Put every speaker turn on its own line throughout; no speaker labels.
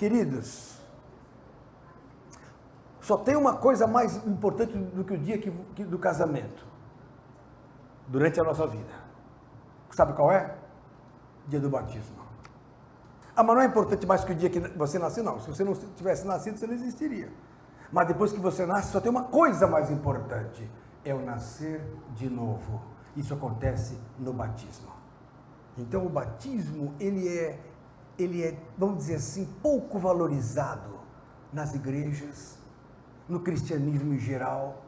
Queridos, só tem uma coisa mais importante do que o dia do casamento, durante a nossa vida. Sabe qual é? Dia do batismo. Ah, mas não é importante mais que o dia que você nasceu, não. Se você não tivesse nascido, você não existiria. Mas depois que você nasce, só tem uma coisa mais importante, é o nascer de novo. Isso acontece no batismo. Então o batismo, ele é, vamos dizer assim, pouco valorizado nas igrejas, no cristianismo em geral,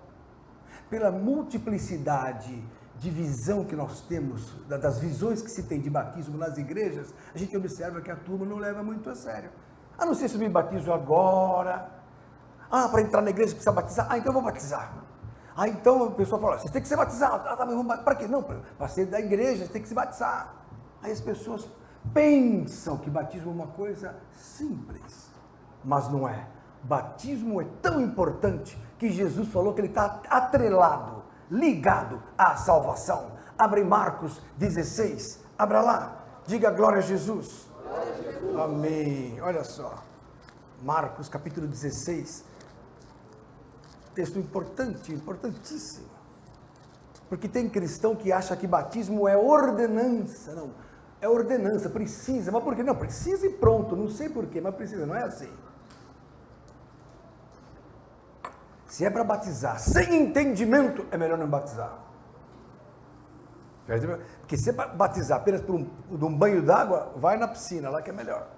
pela multiplicidade de visão que nós temos, das visões que se tem de batismo nas igrejas, a gente observa que a turma não leva muito a sério. Ah, não sei se eu me batizo agora. Ah, para entrar na igreja precisa batizar. Ah, então eu vou batizar. Ah, então a pessoa fala, você tem que ser batizado. Ah, tá, mas vamos, para quê? Não, para ser da igreja, você tem que se batizar. Aí as pessoas pensam que batismo é uma coisa simples, mas não é. Batismo é tão importante que Jesus falou que ele está atrelado, ligado à salvação. Abre em Marcos 16, abra lá, diga glória a Jesus.
Glória a Jesus.
Amém. Olha só, Marcos capítulo 16, texto importante, importantíssimo, porque tem cristão que acha que batismo é ordenança. Não, é ordenança, precisa, mas por quê? Não, precisa e pronto, não sei por quê, mas precisa, não é assim. Se é para batizar sem entendimento, é melhor não batizar. Porque se é para batizar apenas por um banho d'água, vai na piscina, lá que é melhor.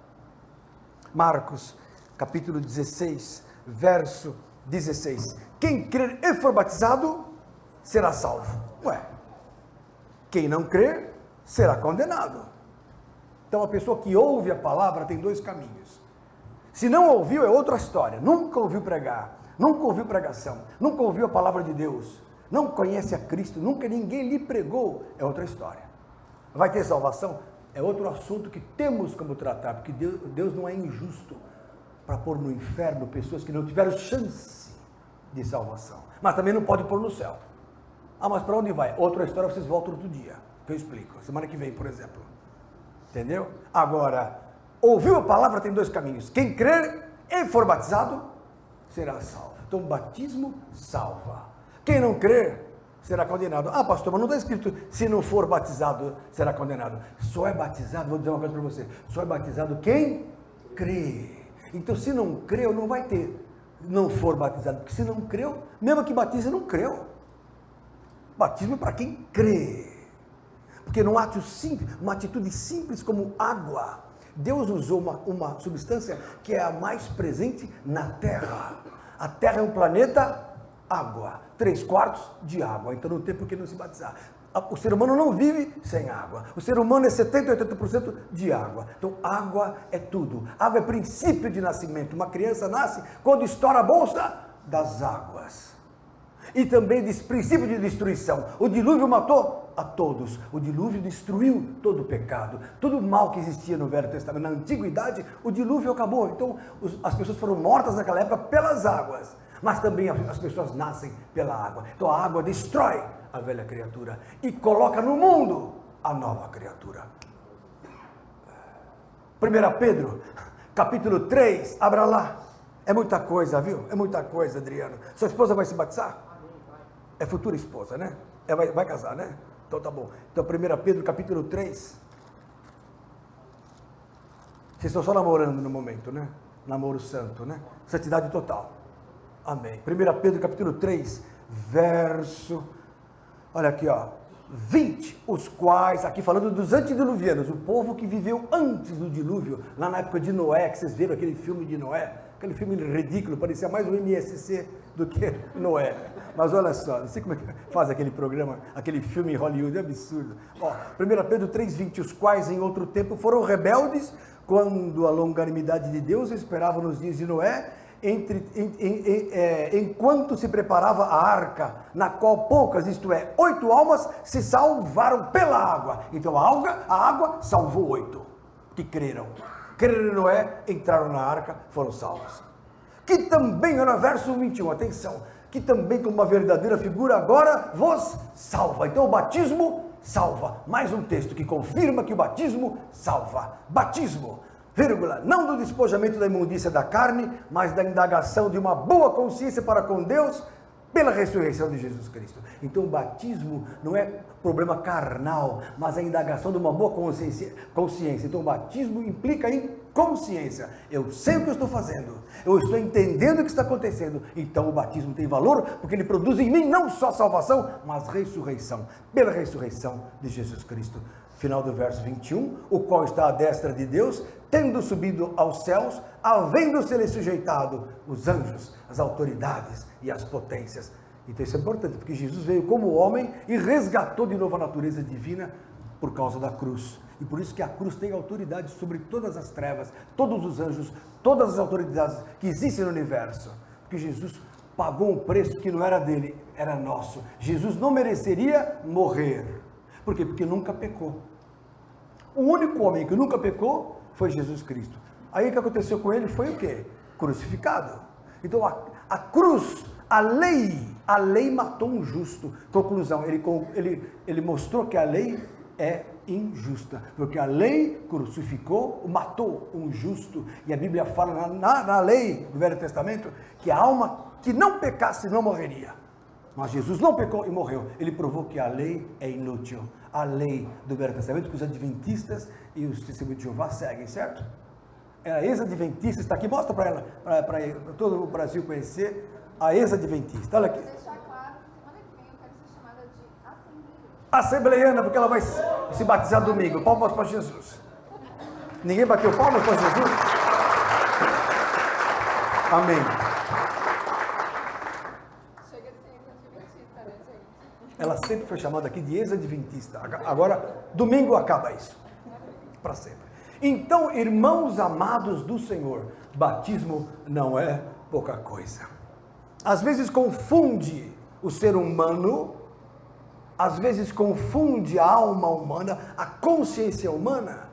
Marcos, capítulo 16, verso 16. Quem crer e for batizado, será salvo. Ué, quem não crer, será condenado. Então a pessoa que ouve a palavra tem dois caminhos. Se não ouviu, é outra história. Nunca ouviu pregar, nunca ouviu pregação, nunca ouviu a palavra de Deus, não conhece a Cristo, nunca ninguém lhe pregou, é outra história. Vai ter salvação? É outro assunto que temos como tratar, porque Deus não é injusto para pôr no inferno pessoas que não tiveram chance de salvação, mas também não pode pôr no céu. Ah, mas para onde vai? Outra história, vocês voltam outro dia, que eu explico, semana que vem, por exemplo. Entendeu? Agora, ouviu a palavra, tem dois caminhos. Quem crer e for batizado, será salvo. Então, o batismo salva. Quem não crer, será condenado. Ah, pastor, mas não está escrito, se não for batizado, será condenado. Só é batizado, vou dizer uma coisa para você, só é batizado quem crê. Então, se não creu, não vai ter, não for batizado, porque se não creu, mesmo que batize, não creu. Batismo é para quem crê. Porque num ato simples, uma atitude simples como água, Deus usou uma substância que é a mais presente na Terra. A Terra é um planeta água, 3/4 de água, então não tem por que não se batizar. O ser humano não vive sem água. O ser humano é 70% a 80% de água. Então água é tudo. Água é princípio de nascimento. Uma criança nasce quando estoura a bolsa das águas. E também diz princípio de destruição. O dilúvio matou a todos. O dilúvio destruiu todo o pecado, todo o mal que existia no Velho Testamento. Na Antiguidade, o dilúvio acabou. Então, as pessoas foram mortas naquela época pelas águas. Mas também as pessoas nascem pela água. Então, a água destrói a velha criatura e coloca no mundo a nova criatura. 1 Pedro, capítulo 3, abra lá. É muita coisa, viu? É muita coisa, Adriano. Sua esposa vai se batizar? É futura esposa, né? Vai casar, né? Então tá bom. Então 1 Pedro capítulo 3. Vocês estão só namorando no momento, né? Namoro santo, né? Santidade total. Amém. 1 Pedro capítulo 3, verso, olha aqui, ó, 20, os quais, aqui falando dos antediluvianos, o povo que viveu antes do dilúvio, lá na época de Noé, que vocês viram aquele filme de Noé, aquele filme ridículo, parecia mais um MSC do que Noé. Mas olha só, não sei como é que faz aquele programa, aquele filme em Hollywood, é absurdo. Ó, 1 Pedro 3,20, os quais em outro tempo foram rebeldes, quando a longanimidade de Deus esperava nos dias de Noé, enquanto se preparava a arca, na qual poucas, isto é, 8 almas, se salvaram pela água. Então a água salvou 8, que creram. Creram em Noé, entraram na arca, foram salvos. Que também, no verso 21, atenção, que também como uma verdadeira figura agora vos salva. Então o batismo salva. Mais um texto que confirma que o batismo salva. Batismo. vírgula, não do despojamento da imundícia da carne, mas da indagação de uma boa consciência para com Deus, pela ressurreição de Jesus Cristo. Então o batismo não é problema carnal, mas a indagação de uma boa consciência. Então o batismo implica em consciência. Eu sei o que eu estou fazendo, eu estou entendendo o que está acontecendo. Então o batismo tem valor, porque ele produz em mim não só salvação, mas ressurreição, pela ressurreição de Jesus Cristo. Final do verso 21, o qual está à destra de Deus, tendo subido aos céus, havendo-se-lhe sujeitado os anjos, as autoridades e as potências. Então isso é importante, porque Jesus veio como homem e resgatou de novo a natureza divina por causa da cruz. E por isso que a cruz tem autoridade sobre todas as trevas, todos os anjos, todas as autoridades que existem no universo. Porque Jesus pagou um preço que não era dele, era nosso. Jesus não mereceria morrer. Por quê? Porque nunca pecou. O único homem que nunca pecou foi Jesus Cristo. Aí o que aconteceu com ele foi o quê? Crucificado. Então a cruz, a lei matou um justo. Conclusão, ele mostrou que a lei é injusta, porque a lei crucificou, matou um justo, e a Bíblia fala na lei do Velho Testamento, que a alma que não pecasse não morreria. Mas Jesus não pecou e morreu. Ele provou que a lei é inútil. A lei do Velho Testamento que os adventistas e os testemunhos de Jeová seguem, certo? A ex-adventista está aqui, mostra para ela, para todo o Brasil conhecer a ex-adventista. Olha aqui.
Deixar claro que semana que vem eu quero ser chamada de
Assembleiana, porque ela vai se batizar domingo. Palmas para Jesus. Ninguém bateu palmas para Jesus? Amém.
Chega de ser ex-adventista, né, gente?
Ela sempre foi chamada aqui de ex-adventista. Agora, domingo acaba isso. Para sempre. Então, irmãos amados do Senhor, batismo não é pouca coisa. Às vezes confunde o ser humano, às vezes confunde a alma humana, a consciência humana,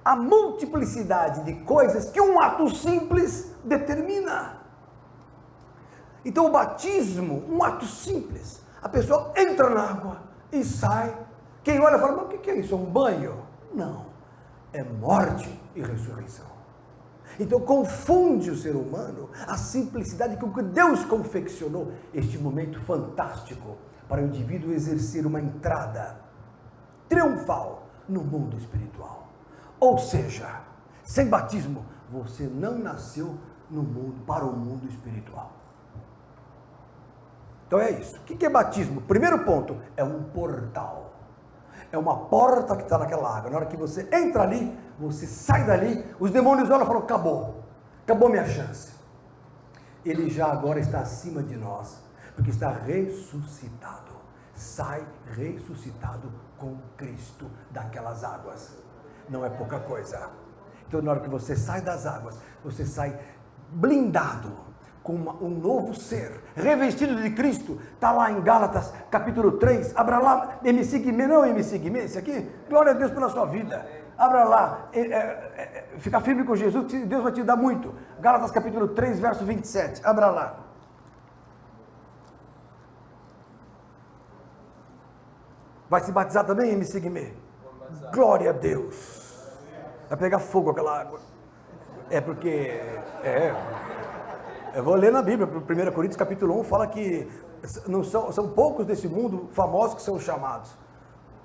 a multiplicidade de coisas que um ato simples determina. Então o batismo, um ato simples, a pessoa entra na água e sai, quem olha fala, mas o que é isso, é um banho? Não, é morte e ressurreição. Então confunde o ser humano a simplicidade com que Deus confeccionou este momento fantástico para o indivíduo exercer uma entrada triunfal no mundo espiritual. Ou seja, sem batismo, você não nasceu no mundo, para o mundo espiritual. Então é isso. O que é batismo? Primeiro ponto, é um portal. É uma porta que está naquela água. Na hora que você entra ali, você sai dali, os demônios olham e falam, acabou minha chance. Ele já agora está acima de nós, porque está ressuscitado. Sai ressuscitado com Cristo daquelas águas. Não é pouca coisa. Então na hora que você sai das águas, você sai blindado, com um novo ser, revestido de Cristo. Está lá em Gálatas, capítulo 3, abra lá, MC Guimê, não MC Guimê, esse aqui, glória a Deus pela sua vida, abra lá, fica firme com Jesus, que Deus vai te dar muito. Gálatas capítulo 3, verso 27, abra lá. Vai se batizar também, MC Guimê? Glória a Deus. Vai pegar fogo aquela água. É porque, eu vou ler na Bíblia, 1 Coríntios capítulo 1, fala que não são poucos desse mundo famosos que são chamados,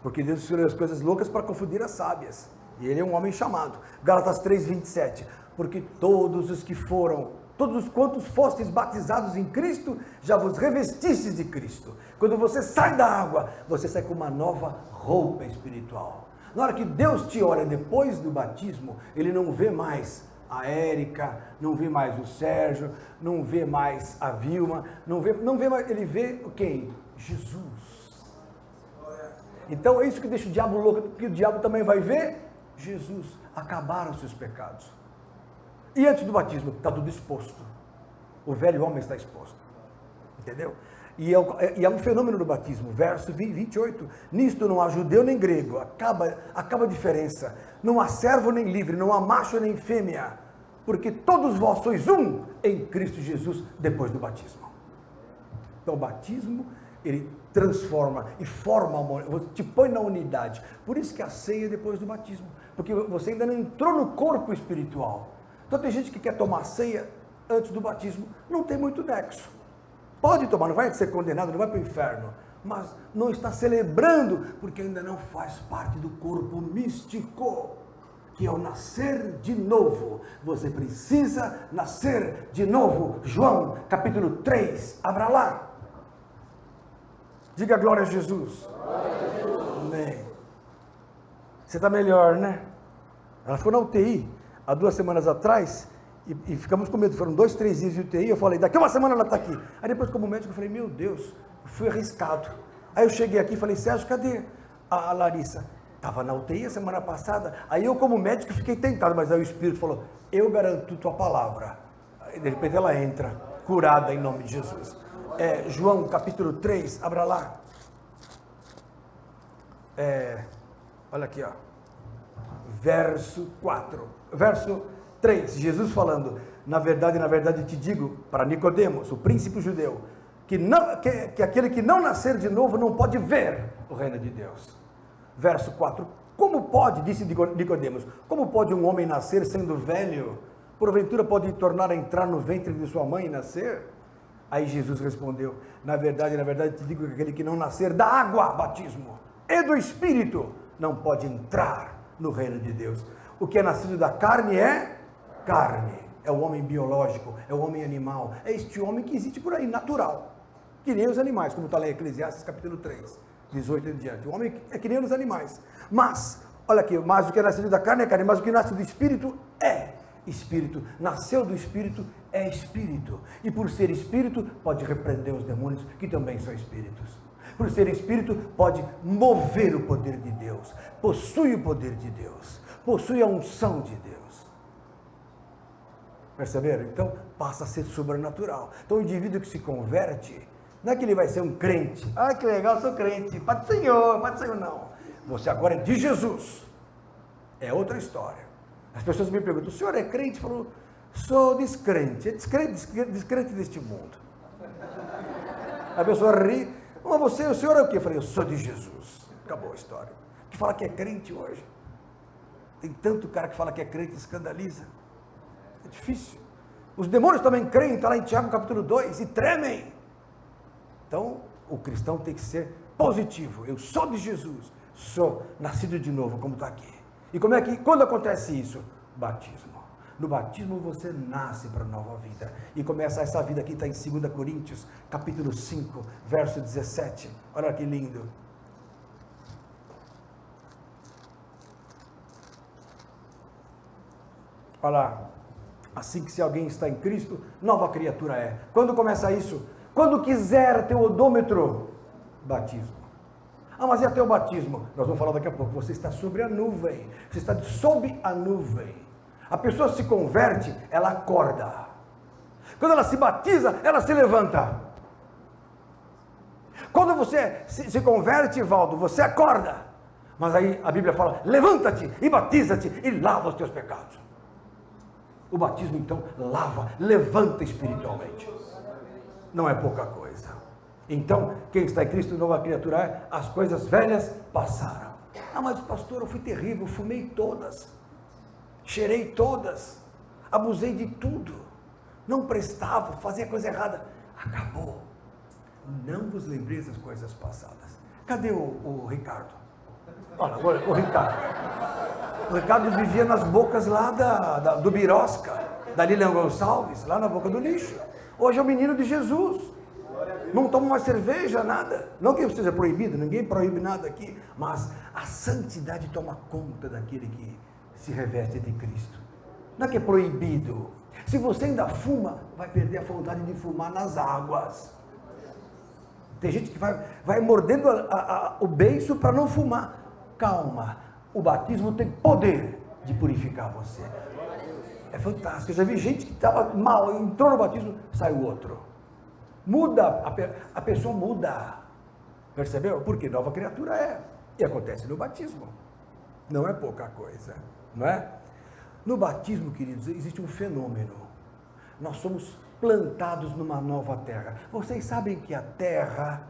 porque Deus escolheu as coisas loucas para confundir as sábias, e ele é um homem chamado. Gálatas 3, 27, porque todos os quantos fostes batizados em Cristo, já vos revestistes de Cristo. Quando você sai da água, você sai com uma nova roupa espiritual. Na hora que Deus te olha depois do batismo, Ele não vê mais a Érica, não vê mais o Sérgio, não vê mais a Vilma, não vê mais, ele vê quem? Jesus. Então é isso que deixa o diabo louco, porque o diabo também vai ver Jesus. Acabaram os seus pecados. E antes do batismo, está tudo exposto. O velho homem está exposto. Entendeu? E é um fenômeno do batismo, verso 28, nisto não há judeu nem grego, acaba a diferença, não há servo nem livre, não há macho nem fêmea, porque todos vós sois um em Cristo Jesus, depois do batismo. Então o batismo, ele transforma e forma, te põe na unidade. Por isso que a ceia é depois do batismo, porque você ainda não entrou no corpo espiritual. Então tem gente que quer tomar ceia antes do batismo, não tem muito nexo. Pode tomar, não vai ser condenado, não vai para o inferno, mas não está celebrando, porque ainda não faz parte do corpo místico, que é o nascer de novo. Você precisa nascer de novo. João capítulo 3, abra lá. Diga glória a Jesus. Glória a Jesus. Amém. Você está melhor, né? Ela ficou na UTI há 2 semanas atrás e ficamos com medo. Foram 2, 3 dias de UTI. Eu falei, daqui a 1 semana ela está aqui. Aí depois, como médico, eu falei, meu Deus, fui arriscado. Aí eu cheguei aqui e falei, Sérgio, cadê a Larissa? Estava na UTI a semana passada. Aí eu, como médico, fiquei tentado, mas aí o Espírito falou, eu garanto tua palavra. Aí de repente ela entra, curada em nome de Jesus. João capítulo 3, abra lá. Olha aqui, ó. Verso 4. Verso 3, Jesus falando, na verdade te digo, para Nicodemos, o príncipe judeu, que aquele que não nascer de novo não pode ver o reino de Deus. Verso 4, como pode, disse Nicodemos, como pode um homem nascer sendo velho? Porventura pode tornar a entrar no ventre de sua mãe e nascer? Aí Jesus respondeu, na verdade te digo que aquele que não nascer da água, batismo, e do Espírito, não pode entrar no reino de Deus. O que é nascido da carne é carne, é o homem biológico, é o homem animal, é este homem que existe por aí, natural, que nem os animais, como está lá em Eclesiastes capítulo 3, 18 em diante. O homem é que nem os animais, mas, olha aqui, mas o que é nascido da carne é carne, mas o que nasce do Espírito é Espírito, nasceu do Espírito, é Espírito, e por ser Espírito, pode repreender os demônios, que também são Espíritos. Por ser Espírito, pode mover o poder de Deus, possui o poder de Deus, possui a unção de Deus. Perceberam? Então, passa a ser sobrenatural. Então, o indivíduo que se converte, não é que ele vai ser um crente, que legal, sou crente, Pai do Senhor, não. Você agora é de Jesus, é outra história. As pessoas me perguntam, o senhor é crente? Falou, sou descrente, descrente deste mundo. A pessoa ri, mas o senhor é o quê? Eu falei, eu sou de Jesus. Acabou a história. Que fala que é crente hoje. Tem tanto cara que fala que é crente e escandaliza. É difícil. Os demônios também creem, está lá em Tiago capítulo 2, e tremem. Então, o cristão tem que ser positivo. Eu sou de Jesus, sou nascido de novo, como está aqui. E como é que, quando acontece isso? Batismo. No batismo você nasce para a nova vida. E começa essa vida aqui, está em 2 Coríntios, capítulo 5, verso 17. Olha que lindo. Olha lá. Assim que se alguém está em Cristo, nova criatura é. Quando começa isso? Quando quiser ter o odômetro, batismo. Mas e até o batismo? Nós vamos falar daqui a pouco. Você está sobre a nuvem. Você está sob a nuvem. A pessoa se converte, ela acorda. Quando ela se batiza, ela se levanta. Quando você se converte, Valdo, você acorda. Mas aí a Bíblia fala, levanta-te e batiza-te e lava os teus pecados. O batismo então lava, levanta espiritualmente. Não é pouca coisa. Então, quem está em Cristo, nova criatura é, as coisas velhas passaram. Mas pastor, eu fui terrível, fumei todas, cheirei todas, abusei de tudo, não prestava, fazia coisa errada. Acabou. Não vos lembrei das coisas passadas. Cadê o Ricardo? Olha, o Ricardo. O Ricardo vivia nas bocas lá do Birosca, da Lilian Gonçalves, lá na boca do lixo. Hoje é o menino de Jesus. Não toma mais cerveja, nada. Não que seja proibido, ninguém proíbe nada aqui, mas a santidade toma conta daquele que se reveste de Cristo. Não é que é proibido. Se você ainda fuma, vai perder a vontade de fumar nas águas. Tem gente que vai mordendo o beiço para não fumar. Calma, o batismo tem poder de purificar você. É fantástico. Eu já vi gente que estava mal, entrou no batismo, saiu outro. Muda, a pessoa muda. Percebeu? Porque nova criatura é. E acontece no batismo. Não é pouca coisa, não é? No batismo, queridos, existe um fenômeno. Nós somos plantados numa nova terra. Vocês sabem que a terra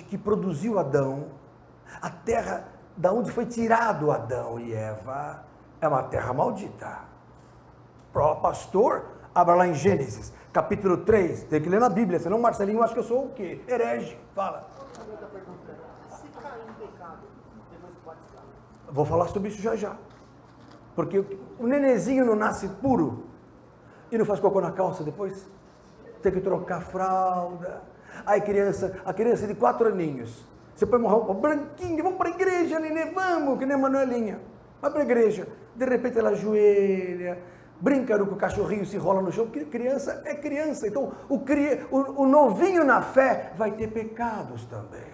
que produziu Adão, a terra da onde foi tirado Adão e Eva, é uma terra maldita. Ó, pastor, abra lá em Gênesis, capítulo 3, tem que ler na Bíblia, senão Marcelinho acha que eu sou o quê? Herege. Fala.
Se cair em pecado, depois que batizar.
Vou falar sobre isso já já. Porque o nenenzinho não nasce puro e não faz cocô na calça depois. Tem que trocar fralda. Aí a criança de 4 aninhos, você põe uma roupa branquinha, vamos para a igreja, neném, vamos, que nem a Manuelinha. Vai para a igreja. De repente ela ajoelha, brinca com o cachorrinho, se rola no chão, porque criança é criança. Então o novinho na fé vai ter pecados também.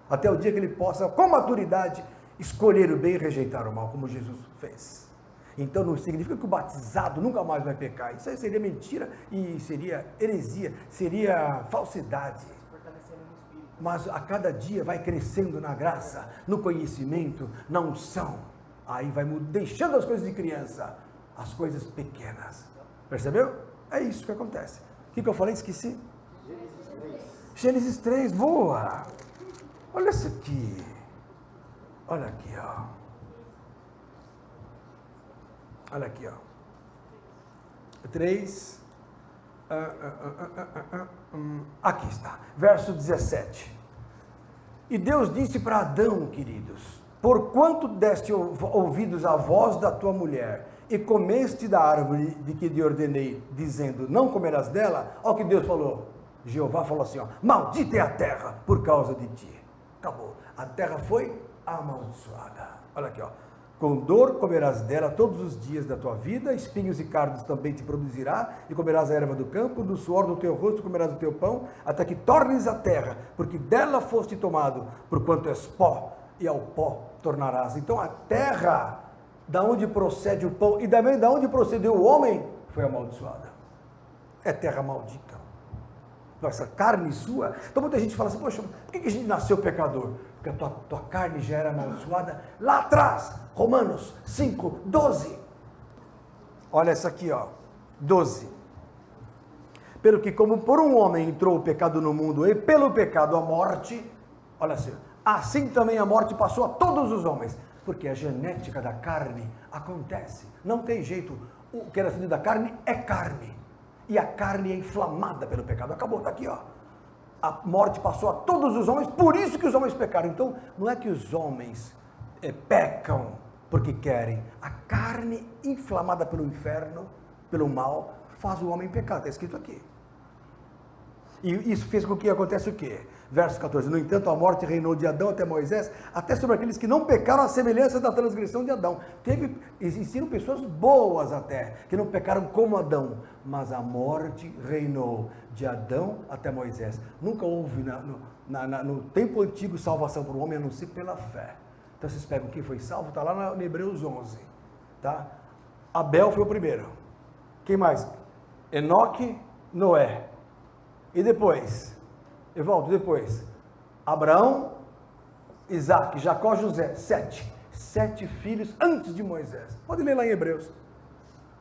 Até o dia que ele possa, com maturidade, escolher o bem e rejeitar o mal, como Jesus fez. Então não significa que o batizado nunca mais vai pecar. Isso aí seria mentira e seria heresia, seria falsidade. Mas a cada dia vai crescendo na graça, no conhecimento, na unção. Aí vai deixando as coisas de criança, as coisas pequenas. Percebeu? É isso que acontece. O que eu falei? Esqueci. Gênesis 3, voa. Olha isso aqui. Olha aqui, ó. Olha aqui, ó. 3. Aqui está. Verso 17. E Deus disse para Adão, queridos: porquanto deste ouvidos à voz da tua mulher e comeste da árvore de que te ordenei, dizendo, não comerás dela, olha o que Deus falou. Jeová falou assim, ó, maldita é a terra por causa de ti. Acabou. A terra foi amaldiçoada. Olha aqui, ó. Com dor comerás dela todos os dias da tua vida, espinhos e cardos também te produzirá, e comerás a erva do campo, do suor do teu rosto comerás o teu pão, até que tornes a terra, porque dela foste tomado, porquanto és pó, e ao pó tornarás. Então a terra, da onde procede o pão, e também da onde procedeu o homem, foi amaldiçoada. É terra maldita. Nossa carne sua. Então muita gente fala assim, poxa, por que a gente nasceu pecador? Porque a tua carne já era amaldiçoada lá atrás. Romanos 5, 12. Olha essa aqui, ó. 12. Pelo que como por um homem entrou o pecado no mundo e pelo pecado a morte, olha assim também a morte passou a todos os homens. Porque a genética da carne acontece. Não tem jeito. O que era filho da carne é carne. E a carne é inflamada pelo pecado. Acabou, está aqui, ó. A morte passou a todos os homens, por isso que os homens pecaram. Então, não é que os homens pecam porque querem. A carne inflamada pelo inferno, pelo mal, faz o homem pecar. Está escrito aqui. E isso fez com que acontece o quê? Verso 14. No entanto, a morte reinou de Adão até Moisés, até sobre aqueles que não pecaram à semelhança da transgressão de Adão. Existiram pessoas boas até, que não pecaram como Adão, mas a morte reinou de Adão até Moisés. Nunca houve no tempo antigo salvação para o homem, a não ser pela fé. Então vocês pegam quem foi salvo, está lá no Hebreus 11. Tá? Abel foi o primeiro. Quem mais? Enoque, Noé. E depois? Evaldo, depois? Abraão, Isaac, Jacó, José. 7 filhos antes de Moisés. Pode ler lá em Hebreus.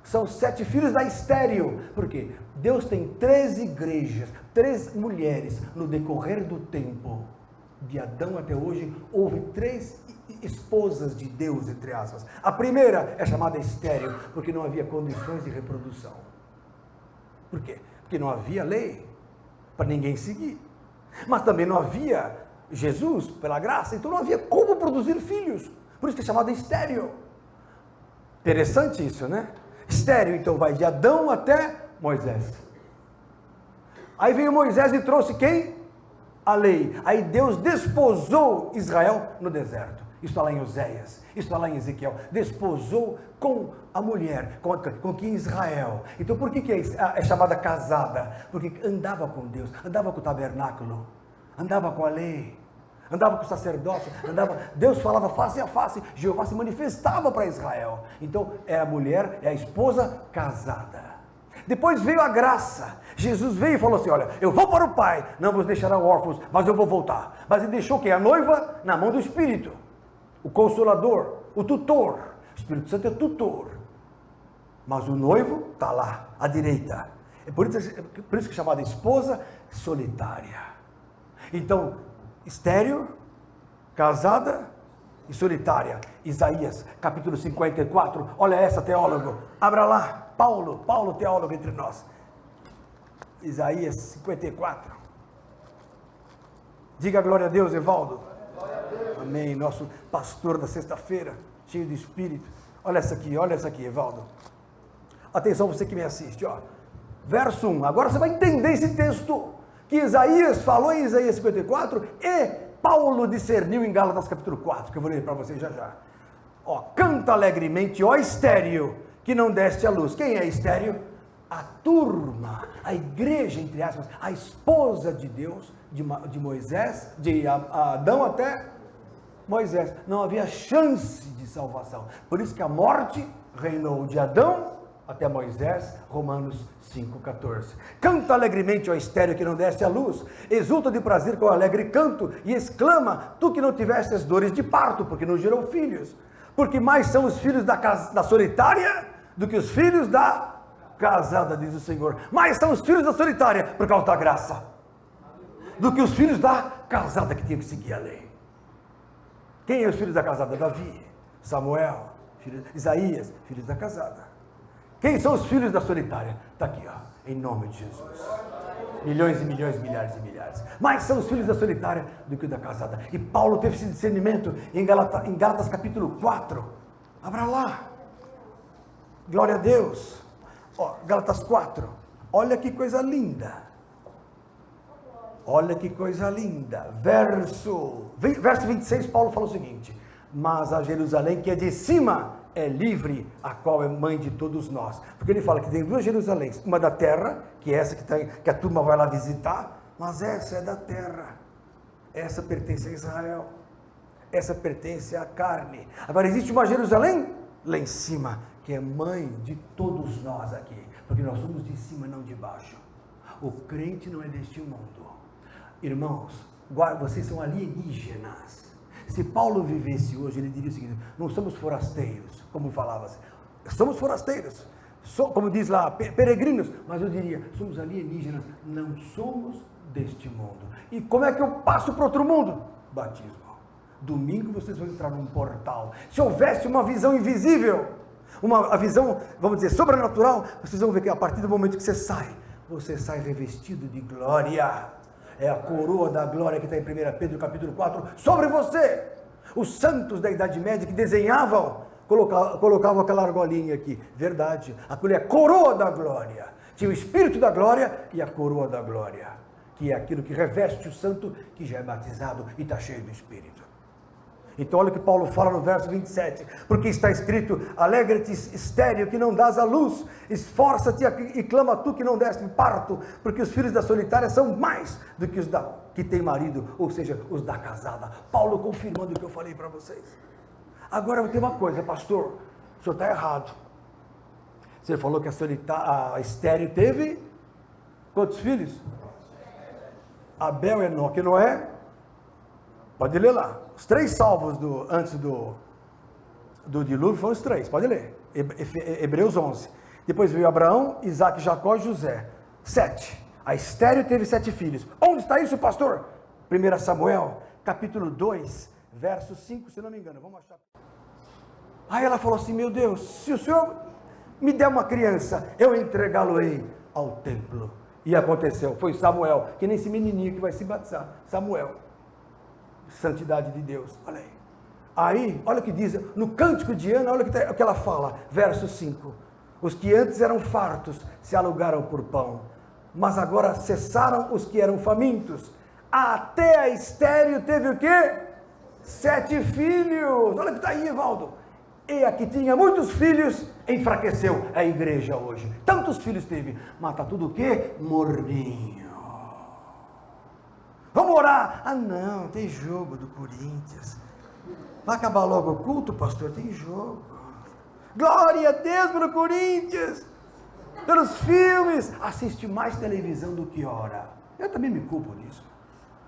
São 7 filhos da estéril. Por quê? Deus tem 3 igrejas, 3 mulheres no decorrer do tempo. De Adão até hoje, houve 3 esposas de Deus, entre aspas. A primeira é chamada estéril, porque não havia condições de reprodução. Por quê? Porque não havia lei para ninguém seguir. Mas também não havia Jesus, pela graça, então não havia como produzir filhos. Por isso que é chamada estéril. Interessante isso, né? Estéril, então vai de Adão até Moisés. Aí veio Moisés e trouxe quem? A lei. Aí Deus desposou Israel no deserto. Isso está lá em Oséias, isso está lá em Ezequiel. Desposou com a mulher, com quem Israel. Então por que é chamada casada? Porque andava com Deus, andava com o tabernáculo, andava com a lei, andava com o sacerdócio, Deus falava face a face, Jeová se manifestava para Israel. Então é a mulher, é a esposa casada. Depois veio a graça. Jesus veio e falou assim, olha, eu vou para o Pai, não vos deixará órfãos, mas eu vou voltar. Mas ele deixou o quê? A noiva na mão do Espírito. O Consolador, o tutor. O Espírito Santo é tutor. Mas o noivo está lá, à direita. É por isso que é chamada esposa solitária. Então, estéril, casada e solitária. Isaías, capítulo 54. Olha essa, teólogo. Abra lá. Paulo, teólogo entre nós. Isaías 54. Diga glória a Deus, Evaldo. Glória a Deus. Amém. Nosso pastor da sexta-feira, cheio de espírito. Olha essa aqui, Evaldo. Atenção, você que me assiste, ó. Verso 1. Agora você vai entender esse texto que Isaías falou em Isaías 54 e Paulo discerniu em Gálatas capítulo 4, que eu vou ler para vocês já já. Ó, canta alegremente, ó estéril, que não deste a luz. Quem é estéril? A turma, a igreja, entre aspas, a esposa de Deus, de Moisés, de Adão até Moisés. Não havia chance de salvação. Por isso que a morte reinou de Adão até Moisés, Romanos 5,14. Canta alegremente, ó estéril, que não deste a luz, exulta de prazer com alegre canto, e exclama, tu que não tiveste as dores de parto, porque não gerou filhos, porque mais são os filhos da solitária, do que os filhos da casada, diz o Senhor. Mais são os filhos da solitária, por causa da graça, do que os filhos da casada, que tinham que seguir a lei. Quem é os filhos da casada? Davi, Samuel, Isaías, filhos da casada. Quem são os filhos da solitária? Está aqui, ó, em nome de Jesus. Milhões e milhões, milhares e milhares. Mais são os filhos da solitária do que da casada. E Paulo teve esse discernimento em Gálatas capítulo 4. Abra lá. Glória a Deus. Ó, Gálatas 4. Olha que coisa linda. Olha que coisa linda. Verso 26, Paulo fala o seguinte: mas a Jerusalém que é de cima é livre, a qual é mãe de todos nós. Porque ele fala que tem duas Jerusaléns, uma da terra, que é essa que a turma vai lá visitar, mas essa é da terra, essa pertence a Israel, essa pertence à carne. Agora existe uma Jerusalém lá em cima, que é mãe de todos nós aqui, porque nós somos de cima, não de baixo. O crente não é deste mundo. Irmãos, vocês são alienígenas. Se Paulo vivesse hoje, ele diria o seguinte: não somos forasteiros, como falava-se, somos forasteiros, como diz lá, peregrinos, mas eu diria, somos alienígenas, não somos deste mundo. E como é que eu passo para outro mundo? Batismo. Domingo vocês vão entrar num portal. Se houvesse uma visão invisível, a visão, vamos dizer, sobrenatural, vocês vão ver que a partir do momento que você sai revestido de glória. É a coroa da glória que está em 1 Pedro capítulo 4, sobre você. Os santos da Idade Média que desenhavam, colocavam aquela argolinha aqui. Verdade, aquilo é a coroa da glória. Tinha o Espírito da glória e a coroa da glória, que é aquilo que reveste o santo que já é batizado e está cheio do Espírito. Então olha o que Paulo fala no verso 27, porque está escrito, alegre-te estéril que não dás a luz, esforça-te e clama tu que não deste parto, porque os filhos da solitária são mais do que os que tem marido, ou seja, os da casada. Paulo confirmando o que eu falei para vocês. Agora tem uma coisa, pastor, o senhor está errado. Você falou que a estéril teve quantos filhos? Abel, Enoque e Noé. Pode ler lá. Os 3 salvos antes do dilúvio foram os 3, pode ler. Hebreus 11. Depois veio Abraão, Isaac, Jacó e José. 7. A estéril teve 7 filhos. Onde está isso, pastor? 1 Samuel, capítulo 2, verso 5, se não me engano. Vamos achar. Aí ela falou assim: meu Deus, se o senhor me der uma criança, eu entregá-lo-ei ao templo. E aconteceu. Foi Samuel, que nem esse menininho que vai se batizar. Samuel. Santidade de Deus, olha aí. Aí, olha o que diz, no cântico de Ana, olha o que ela fala, verso 5. Os que antes eram fartos se alugaram por pão, mas agora cessaram os que eram famintos. Até a estéril teve o quê? 7 filhos. Olha o que está aí, Evaldo. E a que tinha muitos filhos, enfraqueceu a igreja hoje. Tantos filhos teve, mas está tudo o quê? Morninho. Vamos orar? Ah não, tem jogo do Corinthians. Vai acabar logo o culto, pastor? Tem jogo. Glória a Deus pelo Corinthians, pelos filmes. Assiste mais televisão do que ora. Eu também me culpo disso.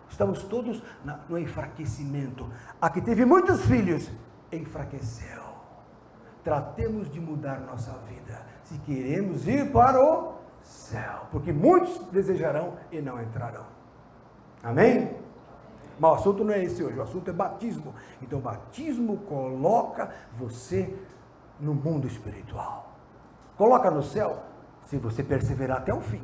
Estamos todos no enfraquecimento. A que teve muitos filhos, enfraqueceu. Tratemos de mudar nossa vida, se queremos ir para o céu, porque muitos desejarão e não entrarão. Amém? Mas o assunto não é esse hoje, o assunto é batismo. Então, batismo coloca você no mundo espiritual. Coloca no céu, se você perseverar até o fim.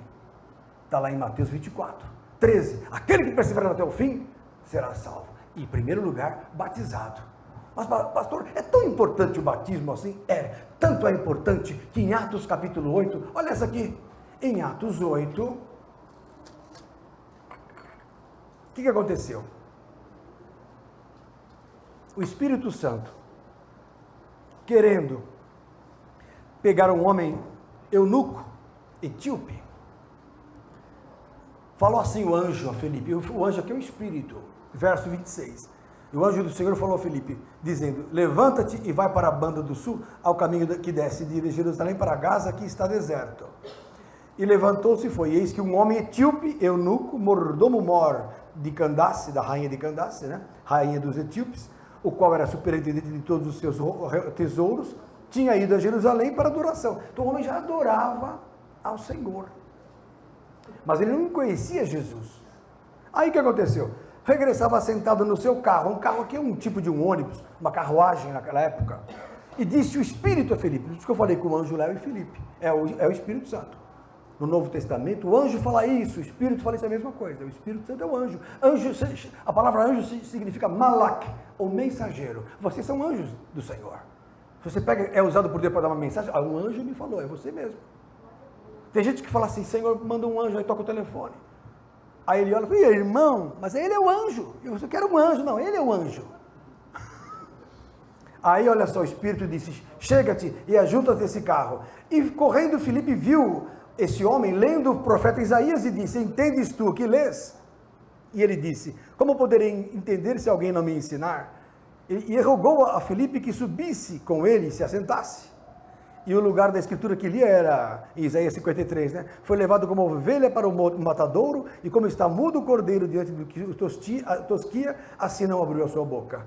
Está lá em Mateus 24, 13. Aquele que perseverar até o fim, será salvo. E, em primeiro lugar, batizado. Mas, pastor, é tão importante o batismo assim? É. Tanto é importante que em Atos capítulo 8, olha essa aqui. Em Atos 8, o que aconteceu? O Espírito Santo, querendo pegar um homem eunuco, etíope, falou assim o anjo a Felipe, o anjo aqui é o Espírito, verso 26, e o anjo do Senhor falou a Felipe, dizendo, levanta-te e vai para a banda do sul, ao caminho que desce de Jerusalém para Gaza, que está deserto. E levantou-se e foi, eis que um homem etíope, eunuco, mordomo-mor de Candace, da rainha de Candace, né? Rainha dos etíopes, o qual era superintendente de todos os seus tesouros, tinha ido a Jerusalém para adoração. Então o homem já adorava ao Senhor. Mas ele não conhecia Jesus. Aí o que aconteceu? Regressava sentado no seu carro, um carro aqui é um tipo de um ônibus, uma carruagem naquela época, e disse o Espírito a Felipe, por isso que eu falei com o anjo Léo e Felipe, é o Espírito Santo. No Novo Testamento, o anjo fala isso, o Espírito fala isso, é a mesma coisa, o Espírito Santo é o anjo. A palavra anjo significa malak, ou mensageiro. Vocês são anjos do Senhor. Se você pega, é usado por Deus para dar uma mensagem, um anjo me falou, é você mesmo. Tem gente que fala assim, Senhor, manda um anjo, aí toca o telefone. Aí ele olha e fala, irmão, mas ele é o anjo. Eu quero um anjo, não, ele é o anjo. Aí olha só, o Espírito disse, chega-te e ajunta-te esse carro. E correndo Filipe viu esse homem lendo o profeta Isaías e disse, entendes tu o que lês? E ele disse, como poderei entender se alguém não me ensinar? E rogou a Filipe que subisse com ele e se assentasse. E o lugar da escritura que lia era Isaías 53, né? Foi levado como ovelha para o matadouro, e como está mudo o cordeiro diante do que o tosquia, assim não abriu a sua boca.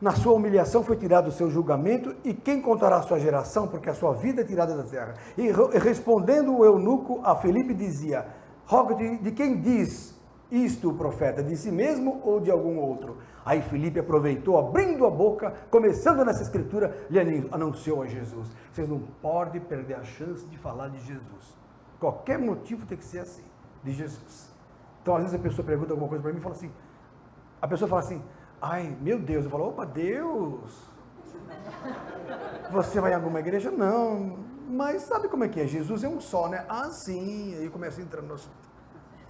Na sua humilhação foi tirado o seu julgamento, e quem contará a sua geração, porque a sua vida é tirada da terra? E respondendo o eunuco a Filipe dizia, roga-te de quem diz isto o profeta, de si mesmo ou de algum outro? Aí Filipe aproveitou, abrindo a boca, começando nessa escritura, lhe anunciou a Jesus. Vocês não podem perder a chance de falar de Jesus. Qualquer motivo tem que ser assim, de Jesus. Então às vezes a pessoa pergunta alguma coisa para mim e fala assim, a pessoa fala assim, ai meu Deus, eu falo, opa Deus, você vai em alguma igreja? Não, mas sabe como é que é? Jesus é um só, né? Ah sim, aí começa a entrar no assunto.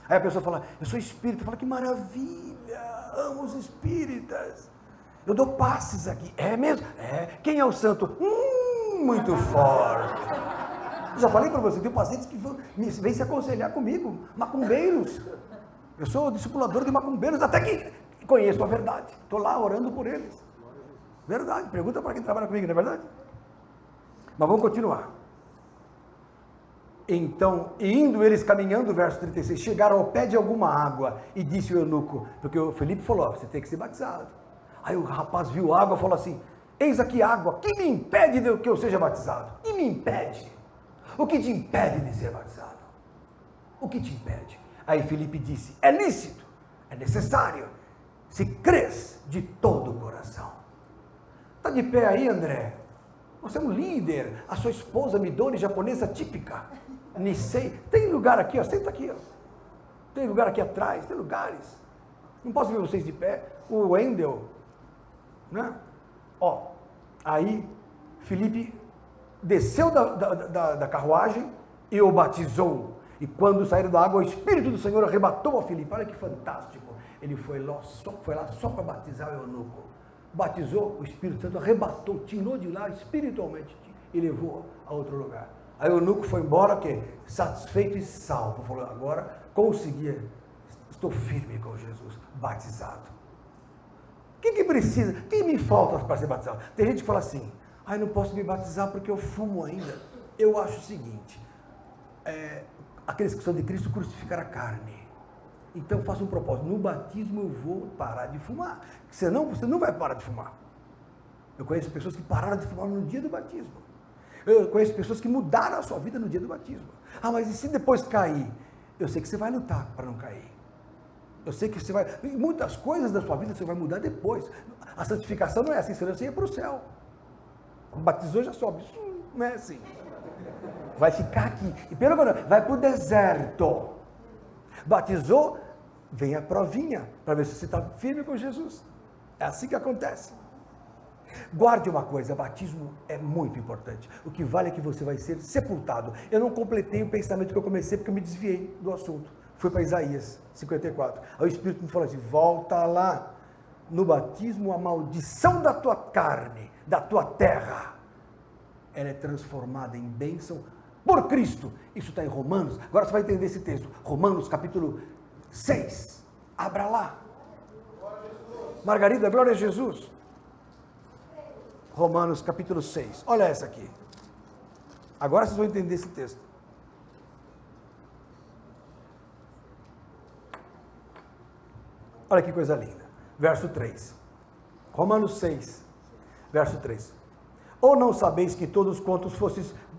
Aí a pessoa fala, eu sou espírita, fala que maravilha, amo os espíritas, eu dou passes aqui, é mesmo? É, quem é o santo? Muito forte. Eu já falei para você, tem pacientes que vêm se aconselhar comigo, macumbeiros, eu sou discipulador de macumbeiros, até que conheço a verdade, estou lá orando por eles, verdade, pergunta para quem trabalha comigo, não é verdade? Mas vamos continuar. Então, e indo eles caminhando, verso 36, chegaram ao pé de alguma água, e disse o eunuco, porque o Felipe falou, você tem que ser batizado. Aí o rapaz viu a água e falou assim, eis aqui água, que me impede de que eu seja batizado? Que me impede? O que te impede de ser batizado? O que te impede? Aí Felipe disse, é lícito, é necessário, se crês de todo o coração. Está de pé aí, André? Você é um líder, a sua esposa Midori, japonesa típica, Nisei, tem lugar aqui, ó, senta aqui, ó. Tem lugar aqui atrás, tem lugares. Não posso ver vocês de pé. O Wendel, né? Ó, aí Felipe desceu da carruagem e o batizou. E quando saíram da água, o Espírito do Senhor arrebatou a Felipe. Olha que fantástico. Ele foi lá só para batizar o eunuco. Batizou, o Espírito Santo arrebatou, tirou de lá espiritualmente e levou a outro lugar. Aí o eunuco foi embora, que satisfeito e salvo. Falou, agora consegui, estou firme com Jesus, batizado. O que precisa? O que me falta para ser batizado? Tem gente que fala assim, não posso me batizar porque eu fumo ainda. Eu acho o seguinte, aqueles que são de Cristo crucificaram a carne. Então faça um propósito, no batismo eu vou parar de fumar, senão você não vai parar de fumar. Eu conheço pessoas que pararam de fumar no dia do batismo. Eu conheço pessoas que mudaram a sua vida no dia do batismo. Mas e se depois cair? Eu sei que você vai lutar para não cair. Eu sei que você vai... Muitas coisas da sua vida você vai mudar depois. A santificação não é assim, senão você ia para o céu. Batizou, já sobe. Isso não é assim. Vai ficar aqui. E pelo contrário, vai para o deserto. Batizou, vem a provinha, para ver se você está firme com Jesus. É assim que acontece. Guarde uma coisa, batismo é muito importante. O que vale é que você vai ser sepultado. Eu não completei o pensamento que eu comecei porque eu me desviei do assunto. Fui para Isaías 54. Aí o Espírito me falou assim, volta lá. No batismo, a maldição da tua carne, da tua terra, ela é transformada em bênção por Cristo. Isso está em Romanos. Agora você vai entender esse texto. Romanos capítulo 6. Abra lá. Margarida, glória a Jesus. Romanos capítulo 6. Olha essa aqui. Agora vocês vão entender esse texto. Olha que coisa linda. Verso 3. Romanos 6, verso 3. Ou não sabeis que todos quantos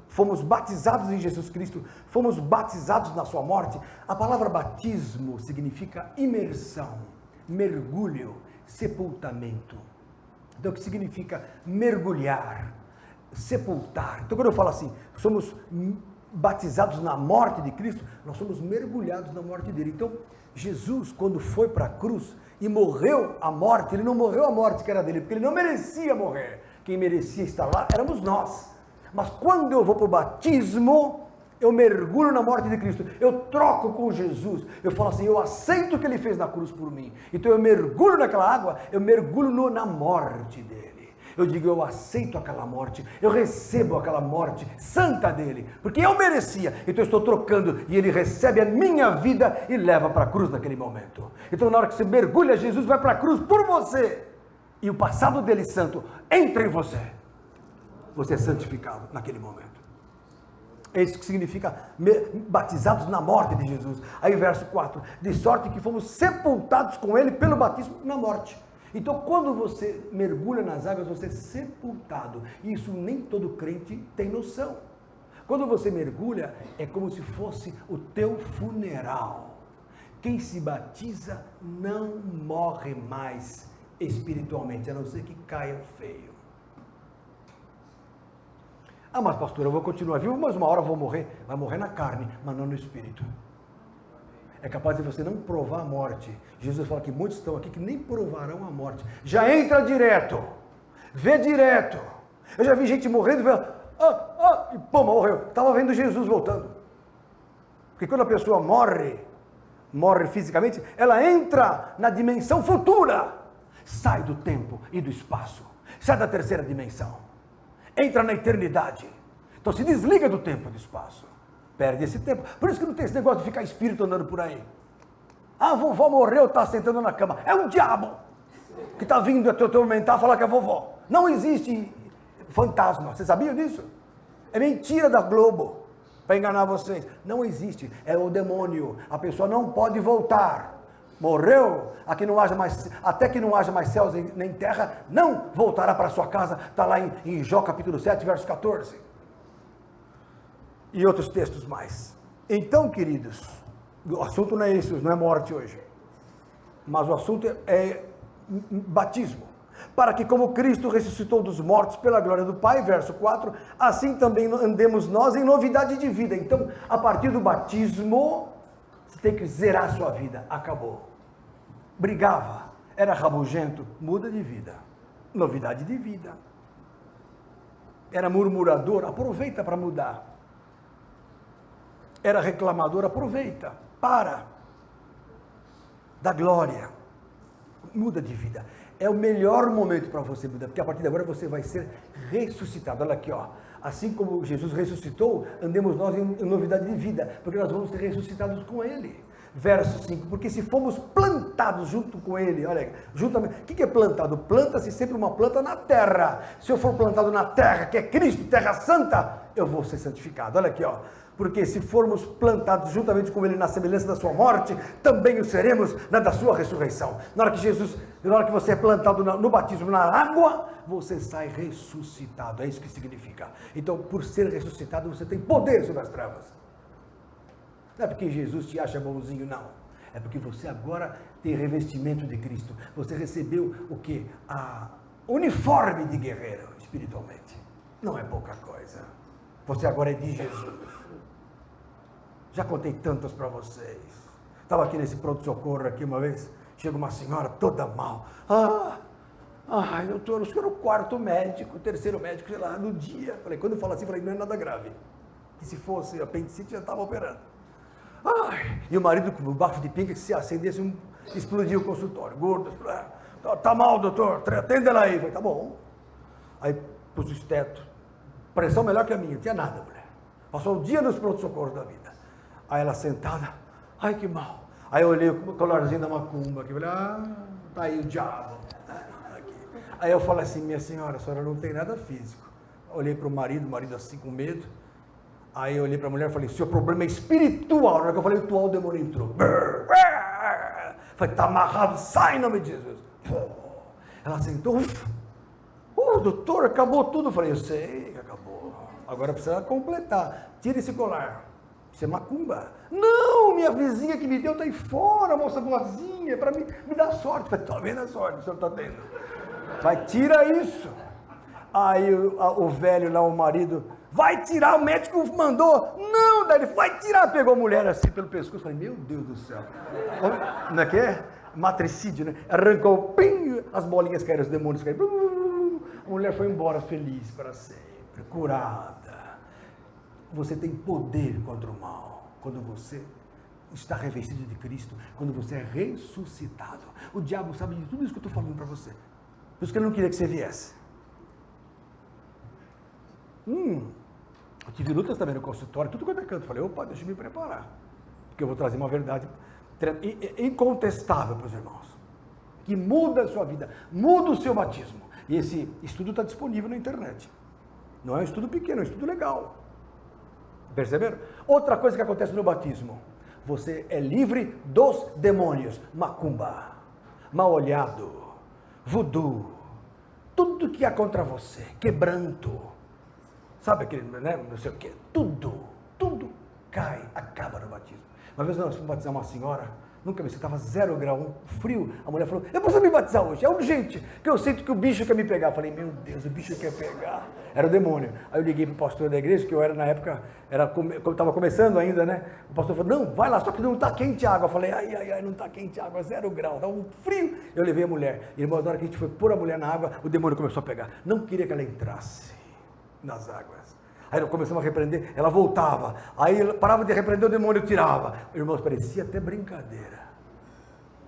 fomos batizados em Jesus Cristo, fomos batizados na sua morte? A palavra batismo significa imersão, mergulho, sepultamento. Então, o que significa mergulhar, sepultar? Então, quando eu falo assim, somos batizados na morte de Cristo, nós somos mergulhados na morte dele. Então, Jesus, quando foi para a cruz e morreu a morte, ele não morreu a morte que era dele, porque ele não merecia morrer. Quem merecia estar lá éramos nós. Mas quando eu vou para o batismo, eu mergulho na morte de Cristo, eu troco com Jesus, eu falo assim, eu aceito o que ele fez na cruz por mim. Então eu mergulho naquela água, eu mergulho na morte dele. Eu digo, eu aceito aquela morte, eu recebo aquela morte santa dele, porque eu merecia, então eu estou trocando, e ele recebe a minha vida e leva para a cruz naquele momento. Então na hora que você mergulha, Jesus vai para a cruz por você, e o passado dele santo entra em você, você é santificado naquele momento. É isso que significa batizados na morte de Jesus. Aí verso 4, de sorte que fomos sepultados com ele pelo batismo na morte. Então, quando você mergulha nas águas, você é sepultado. Isso nem todo crente tem noção. Quando você mergulha, é como se fosse o teu funeral. Quem se batiza não morre mais espiritualmente, a não ser que caia feio. Ah, mas pastor, eu vou continuar vivo, mas uma hora eu vou morrer. Vai morrer na carne, mas não no espírito. É capaz de você não provar a morte. Jesus fala que muitos estão aqui que nem provarão a morte. Já entra direto. Vê direto. Eu já vi gente morrendo e vê, e pô, morreu. Estava vendo Jesus voltando. Porque quando a pessoa morre fisicamente, ela entra na dimensão futura. Sai do tempo e do espaço. Sai da terceira dimensão. Entra na eternidade. Então se desliga do tempo e do espaço. Perde esse tempo. Por isso que não tem esse negócio de ficar espírito andando por aí. Ah, a vovó morreu, está sentando na cama. É um diabo que está vindo a te atormentar, falar que é vovó. Não existe fantasma. Você sabia disso? É mentira da Globo para enganar vocês. Não existe. É o demônio. A pessoa não pode voltar. Morreu, até que não haja mais céus nem terra, não voltará para sua casa. Está lá em Jó capítulo 7, verso 14. E outros textos mais. Então, queridos, o assunto não é isso, não é morte hoje. Mas o assunto é batismo. Para que como Cristo ressuscitou dos mortos pela glória do Pai, verso 4, assim também andemos nós em novidade de vida. Então, a partir do batismo, você tem que zerar a sua vida. Acabou. Brigava, era rabugento, muda de vida. Novidade de vida. Era murmurador, aproveita para mudar. Era reclamador, aproveita, para, da glória, muda de vida. É o melhor momento para você mudar, porque a partir de agora você vai ser ressuscitado. Olha aqui, ó. Assim como Jesus ressuscitou, andemos nós em novidade de vida, porque nós vamos ser ressuscitados com ele. Verso 5, porque se fomos plantados junto com ele, olha, juntamente, o que é plantado? Planta-se sempre uma planta na terra. Se eu for plantado na terra, que é Cristo, terra santa, eu vou ser santificado. Olha aqui, ó. Porque se formos plantados juntamente com ele na semelhança da sua morte, também o seremos na da sua ressurreição. Na hora que você é plantado no batismo na água, você sai ressuscitado. É isso que significa. Então, por ser ressuscitado, você tem poder sobre as trevas. Não é porque Jesus te acha bonzinho, não. É porque você agora tem revestimento de Cristo. Você recebeu o quê? Uniforme de guerreiro, espiritualmente. Não é pouca coisa. Você agora é de Jesus. Já contei tantas para vocês. Estava aqui nesse pronto-socorro aqui uma vez. Chega uma senhora toda mal. Ai, doutor, o senhor é o quarto médico, o terceiro médico, sei lá, no dia. Falei, quando eu falo assim, falei, não é nada grave. Que se fosse apendicite, já estava operando. Ai, e o marido com o bafo de pinga, que se acendesse, explodia o consultório. Gordo, tá mal, doutor, atende ela aí. Falei, tá bom. Aí pus o esteto, pressão melhor que a minha, não tinha nada, mulher. Passou o dia nos pronto-socorros da vida. Aí ela sentada, ai que mal. Aí eu olhei o colarzinho da macumba, aqui, falei, tá aí o diabo. Aqui. Aí eu falei assim, minha senhora, a senhora não tem nada físico. Olhei para o marido assim com medo. Aí eu olhei para a mulher e falei, seu problema é espiritual. Na hora que eu falei o demônio entrou. Falei, tá amarrado, sai em nome de Jesus. Ela sentou, doutor, acabou tudo. Eu falei, eu sei que acabou. Agora precisa completar. Tira esse colar. Isso é macumba. Não, minha vizinha que me deu tá aí fora, moça boazinha, para me dar sorte. Eu falei, tô vendo a sorte que o senhor tá tendo. Vai, tira isso. Aí o velho lá, o marido, vai tirar, o médico mandou. Não, daí ele vai tirar, pegou a mulher assim pelo pescoço. Falei, meu Deus do céu. Não é que é? Matricídio, né? Arrancou, pim, as bolinhas caíram, os demônios caíram. A mulher foi embora feliz para sempre, curada. Você tem poder contra o mal, quando você está revestido de Cristo, quando você é ressuscitado. O diabo sabe de tudo isso que eu estou falando para você. Por isso que ele não queria que você viesse. Eu tive lutas também no consultório, tudo quanto é canto. Falei, opa, deixa eu me preparar, porque eu vou trazer uma verdade incontestável para os irmãos, que muda a sua vida, muda o seu batismo. E esse estudo está disponível na internet. Não é um estudo pequeno, é um estudo legal. Perceberam? Outra coisa que acontece no batismo, você é livre dos demônios, macumba, mal olhado, voodoo, tudo que é contra você, quebranto, sabe aquele, né, não sei o que, tudo cai, acaba no batismo. Uma vez nós fomos batizar uma senhora, nunca vi, você estava 0 grau, frio, a mulher falou, eu posso me batizar hoje, é urgente, que eu sinto que o bicho quer me pegar. Eu falei, meu Deus, o bicho quer pegar. Era o demônio. Aí eu liguei para o pastor da igreja, que eu era na época, eu estava começando ainda, né? O pastor falou, não, vai lá, só que não está quente a água. Eu falei, ai, não está quente a água, 0 grau, está um frio. Eu levei a mulher. Irmãos, na hora que a gente foi pôr a mulher na água, o demônio começou a pegar. Não queria que ela entrasse nas águas. Aí começamos a repreender, ela voltava. Aí parava de repreender, o demônio tirava. Irmãos, parecia até brincadeira.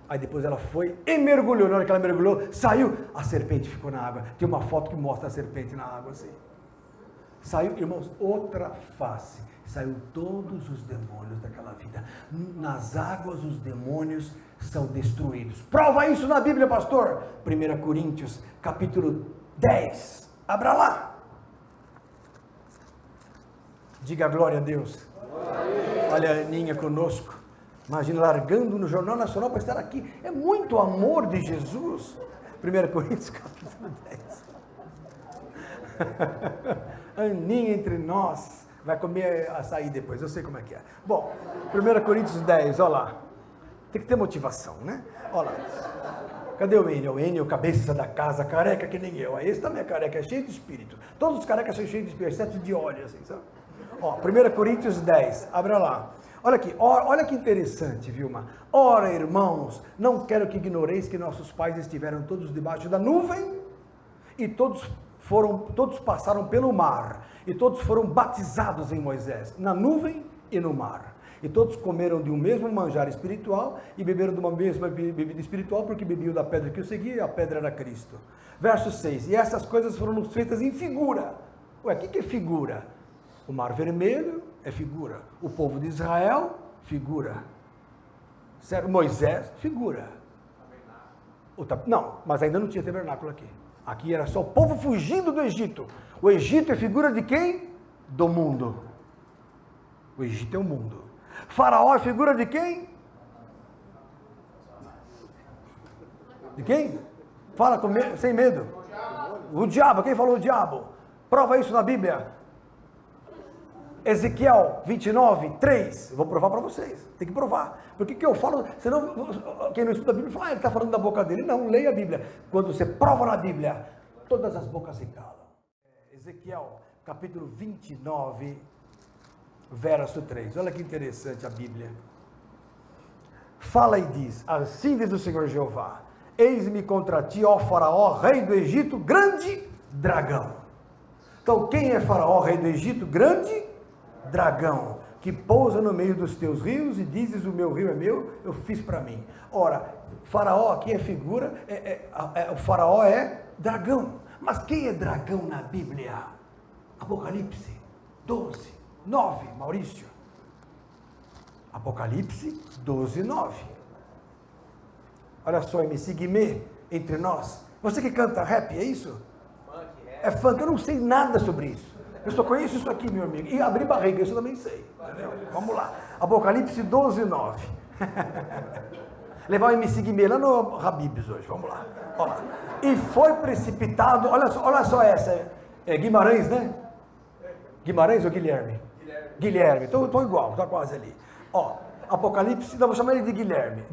Aí depois ela foi e mergulhou. Na hora que ela mergulhou, saiu, a serpente ficou na água. Tem uma foto que mostra a serpente na água assim. Saiu, irmãos, outra face. Saiu todos os demônios daquela vida. Nas águas os demônios são destruídos. Prova isso na Bíblia, pastor. 1 Coríntios, capítulo 10. Abra lá. Diga glória a Deus. Olha a Aninha conosco. Imagina, largando no Jornal Nacional para estar aqui. É muito amor de Jesus. 1 Coríntios, capítulo 10. Aninha entre nós. Vai comer açaí depois, eu sei como é que é. Bom, 1 Coríntios 10, olha lá. Tem que ter motivação, né? Olha lá. Cadê o Enio? O Enio, cabeça da casa, careca que nem eu. Esse também é careca, é cheio de espírito. Todos os carecas são cheios de espírito, exceto de óleo, assim, sabe? Ó, 1 Coríntios 10, abra lá. Olha aqui, olha que interessante, Vilma. Ora, irmãos, não quero que ignoreis que nossos pais estiveram todos debaixo da nuvem e todos passaram pelo mar e todos foram batizados em Moisés, na nuvem e no mar. E todos comeram de um mesmo manjar espiritual e beberam de uma mesma bebida espiritual, porque bebiam da pedra que o seguia e a pedra era Cristo. Verso 6, e essas coisas foram feitas em figura. Ué, o que é figura? O mar vermelho é figura. O povo de Israel, figura. Certo? Moisés, figura. Não, mas ainda não tinha tabernáculo aqui. Aqui era só o povo fugindo do Egito. O Egito é figura de quem? Do mundo. O Egito é o mundo. Faraó é figura de quem? De quem? Fala sem medo. O diabo. Quem falou o diabo? Prova isso na Bíblia. Ezequiel 29, 3. Eu vou provar para vocês. Tem que provar. Porque que eu falo, senão quem não estuda a Bíblia fala, ele está falando da boca dele. Não, leia a Bíblia. Quando você prova na Bíblia, todas as bocas se calam. Ezequiel, capítulo 29, verso 3. Olha que interessante a Bíblia. Fala e diz, assim diz o Senhor Jeová, eis-me contra ti, ó Faraó, rei do Egito, grande dragão. Então, quem é Faraó, rei do Egito? Grande dragão, que pousa no meio dos teus rios e dizes, o meu rio é meu, eu fiz para mim. Ora, Faraó aqui é figura, o Faraó é dragão. Mas quem é dragão na Bíblia? Apocalipse 12, 9, Maurício. Apocalipse 12, 9. Olha só, MC Guimê, entre nós. Você que canta rap, é isso? É funk, eu não sei nada sobre isso. Eu só conheço isso aqui, meu amigo. E abrir barriga, isso eu também sei. Entendeu? Vamos lá. Apocalipse 12, 9. Levar o MC Guimê lá no Habib's hoje, vamos lá. Ó, e foi precipitado, olha só essa, é Guimarães, né? Guimarães ou Guilherme? Guilherme, então estou igual, está quase ali. Ó, Apocalipse, não, vou chamar ele de Guilherme.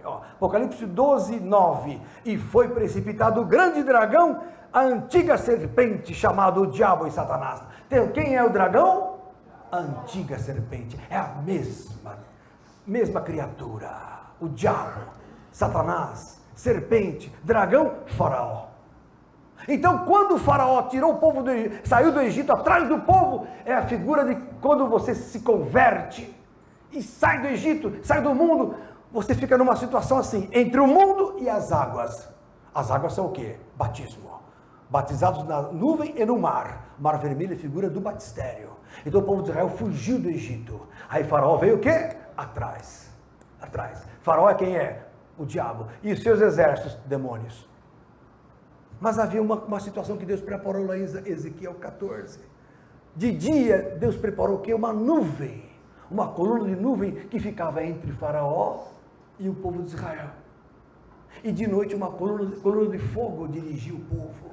Ó, Apocalipse 12, 9. E foi precipitado o grande dragão, a antiga serpente, chamado o diabo e Satanás. Então, quem é o dragão? A antiga serpente, é a mesma criatura. O diabo, Satanás, serpente, dragão, Faraó. Então, quando o Faraó tirou o povo do Egito, saiu do Egito atrás do povo, é a figura de quando você se converte e sai do Egito, sai do mundo, você fica numa situação assim, entre o mundo e as águas. As águas são o quê? Batismo. Batizados na nuvem e no mar. Mar Vermelho é figura do batistério. Então o povo de Israel fugiu do Egito. Aí Faraó veio o quê? Atrás. Faraó é quem é? O diabo. E os seus exércitos, demônios. Mas havia uma situação que Deus preparou lá em Ezequiel 14. De dia, Deus preparou o quê? Uma nuvem. Uma coluna de nuvem que ficava entre Faraó e o povo de Israel. E de noite uma coluna de fogo dirigia o povo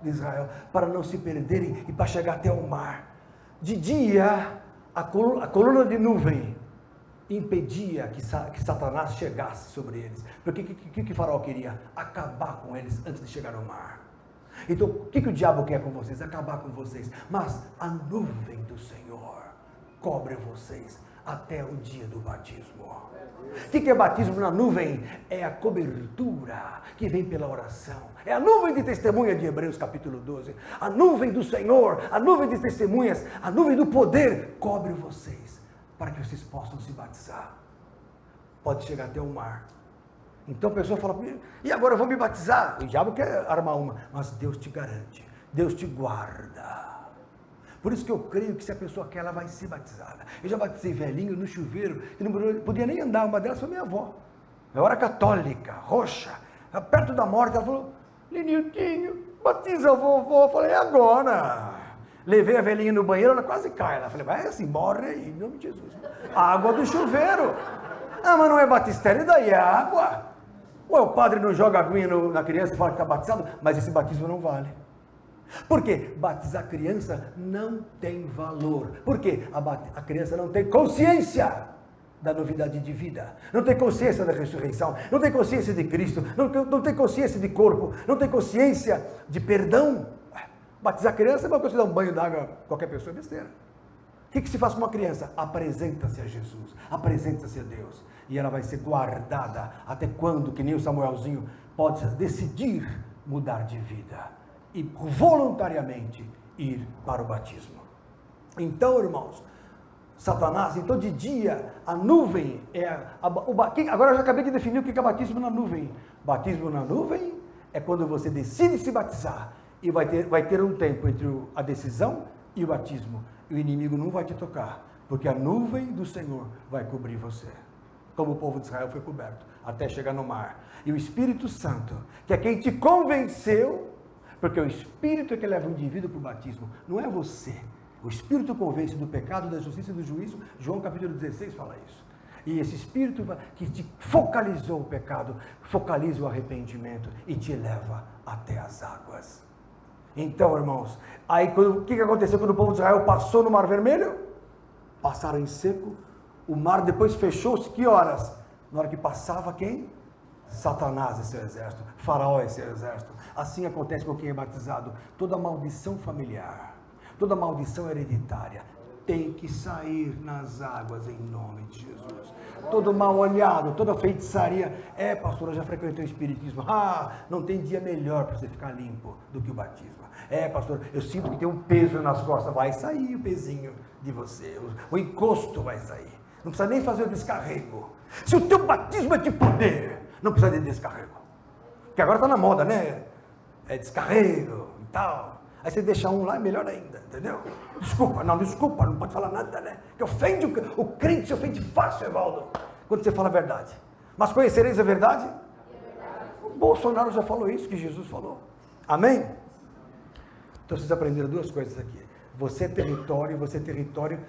de Israel para não se perderem e para chegar até o mar. De dia, a coluna de nuvem impedia que Satanás chegasse sobre eles. Porque o que Faraó queria? Acabar com eles antes de chegar no mar. Então, o que o diabo quer com vocês? Acabar com vocês. Mas a nuvem do Senhor cobre vocês até o dia do batismo. O que é batismo na nuvem? É a cobertura que vem pela oração. É a nuvem de testemunha de Hebreus capítulo 12. A nuvem do Senhor, a nuvem de testemunhas, a nuvem do poder cobre vocês para que vocês possam se batizar. Pode chegar até o mar. Então a pessoa fala, e agora eu vou me batizar? O diabo quer armar uma, mas Deus te garante, Deus te guarda. Por isso que eu creio que se a pessoa quer, ela vai ser batizada. Eu já batizei velhinho no chuveiro, que não podia nem andar, uma delas foi minha avó. Eu era católica, roxa, perto da morte, ela falou, Leniltinho, batiza a vovó. Eu falei, agora? Levei a velhinha no banheiro, ela quase cai. Ela falei, vai assim, morre aí, em nome de Jesus. Água do chuveiro. Ah, mas não é batistério, daí é água. Ué, o padre não joga aguinha na criança e fala que está batizado, mas esse batismo não vale. Por quê? Batizar a criança não tem valor. Por quê? A criança não tem consciência da novidade de vida, não tem consciência da ressurreição, não tem consciência de Cristo, não tem consciência de corpo, não tem consciência de perdão. Batizar a criança é uma coisa que dá um banho d'água, qualquer pessoa é besteira. O que se faz com uma criança? Apresenta-se a Jesus, apresenta-se a Deus, e ela vai ser guardada até quando, que nem o Samuelzinho, pode decidir mudar de vida e voluntariamente ir para o batismo. Então, irmãos, Satanás, então de dia, a nuvem é agora eu já acabei de definir o que é batismo na nuvem. Batismo na nuvem é quando você decide se batizar e vai ter um tempo entre a decisão e o batismo. E o inimigo não vai te tocar, porque a nuvem do Senhor vai cobrir você, como o povo de Israel foi coberto, até chegar no mar. E o Espírito Santo, que é quem te convenceu, porque o Espírito é que leva o indivíduo para o batismo, não é você. O Espírito convence do pecado, da justiça e do juízo. João capítulo 16 fala isso. E esse Espírito que te focalizou o pecado, focaliza o arrependimento e te leva até as águas. Então, irmãos, aí o que aconteceu quando o povo de Israel passou no Mar Vermelho? passaram em seco, o mar depois fechou-se, que horas? Na hora que passava quem? Satanás e seu exército, Faraó e seu exército. Assim acontece com quem é batizado. Toda maldição familiar, toda maldição hereditária tem que sair nas águas em nome de Jesus. Todo mal olhado, toda feitiçaria. Pastor, eu já frequentei o espiritismo. Não tem dia melhor para você ficar limpo do que o batismo. Pastor, eu sinto que tem um peso nas costas. Vai sair o pezinho de você, o encosto vai sair. Não precisa nem fazer o descarrego. Se o teu batismo é de poder, não precisa de descarrego. Porque agora está na moda, né? Descarrego e tal. Aí você deixa um lá, é melhor ainda, entendeu? Desculpa, não pode falar nada, né? Que ofende o crente, se ofende fácil, Evaldo, quando você fala a verdade. Mas conhecereis a verdade? O Bolsonaro já falou isso, que Jesus falou. Amém? Então vocês aprenderam duas coisas aqui. Você é território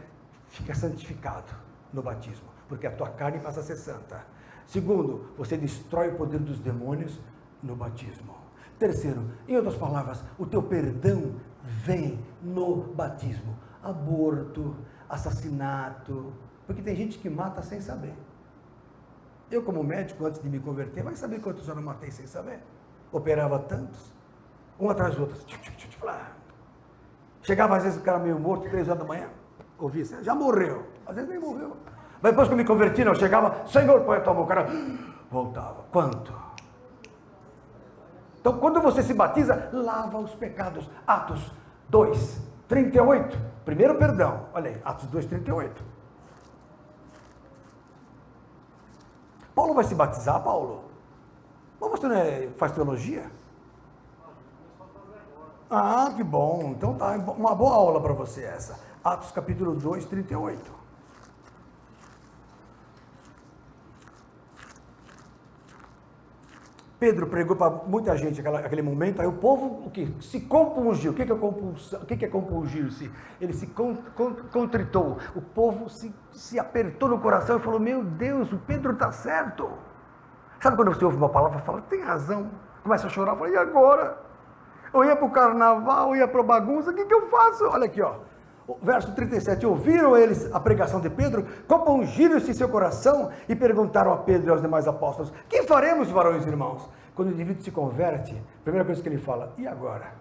fica santificado no batismo, porque a tua carne passa a ser santa. Segundo, você destrói o poder dos demônios no batismo. Terceiro, em outras palavras, o teu perdão vem no batismo. Aborto, assassinato, porque tem gente que mata sem saber. Eu, como médico, antes de me converter, vai saber quantos eu não matei sem saber? Operava tantos, um atrás do outro. Chegava às vezes o cara meio morto, 3 horas da manhã, ouvia assim, já morreu, às vezes nem morreu. Mas depois que eu me converti, não, chegava, Senhor, põe a tua mão, o cara voltava. Quanto? Então, quando você se batiza, lava os pecados. Atos 2, 38. Primeiro perdão. Olha aí, Atos 2, 38. Paulo vai se batizar, Paulo? Mas você não faz teologia? Que bom. Então tá, uma boa aula para você essa. Atos capítulo 2, 38. Pedro pregou para muita gente aquele momento, aí o povo o que? Se compungiu. O que é compungir-se? Ele se contritou. O povo se apertou no coração e falou, meu Deus, o Pedro está certo. Sabe quando você ouve uma palavra e fala, tem razão, começa a chorar, fala, e agora? Eu ia para o carnaval, eu ia para a bagunça, o que eu faço? Olha aqui, ó. Verso 37, ouviram eles a pregação de Pedro, compungiram-se em seu coração e perguntaram a Pedro e aos demais apóstolos, que faremos, varões e irmãos? Quando o indivíduo se converte, a primeira coisa que ele fala, e agora?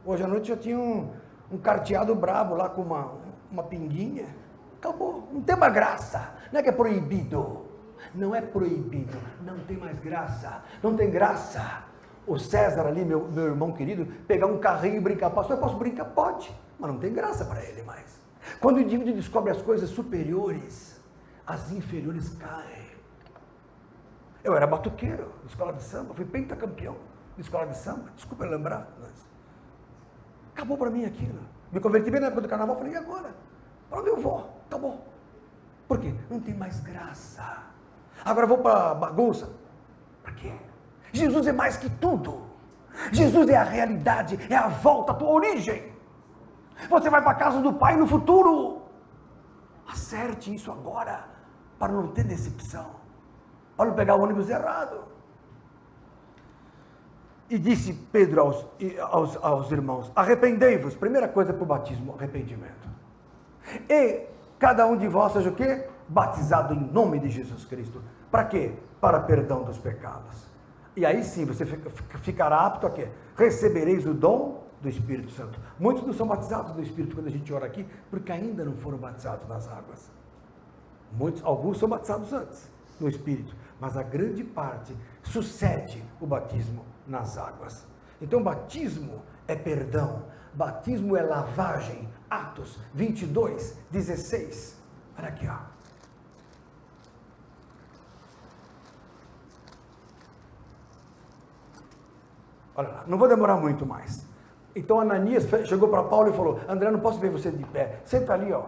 Hoje à noite já tinha um carteado brabo lá com uma pinguinha, acabou, não tem mais graça, não é que é proibido, não é proibido, não tem mais graça, não tem graça. O César ali, meu irmão querido, pegar um carrinho e brincar, pastor, eu posso brincar? Pode. Mas não tem graça para ele mais. Quando o indivíduo descobre as coisas superiores, as inferiores caem. Eu era batuqueiro de escola de samba, fui pentacampeão de escola de samba, desculpa lembrar, mas acabou para mim aquilo. Me converti bem na época do carnaval, falei, e agora? Para onde eu vou? Acabou. Por quê? Não tem mais graça. Agora eu vou para bagunça. Para quê? Jesus é mais que tudo. Jesus é a realidade, é a volta, a tua origem. Você vai para a casa do Pai no futuro. Acerte isso agora, para não ter decepção, para não pegar o ônibus errado. E disse Pedro aos irmãos, arrependei-vos. Primeira coisa para o batismo, arrependimento. E cada um de vós seja o quê? Batizado em nome de Jesus Cristo. Para quê? Para perdão dos pecados. E aí sim, você ficará apto a quê? Recebereis o dom do Espírito Santo. Muitos não são batizados no Espírito quando a gente ora aqui, porque ainda não foram batizados nas águas. Alguns são batizados antes, no Espírito, mas a grande parte sucede o batismo nas águas. Então, batismo é perdão, batismo é lavagem. Atos 22, 16. Olha aqui, ó. Olha lá, não vou demorar muito mais. Então Ananias chegou para Paulo e falou, André, não posso ver você de pé, senta ali, ó.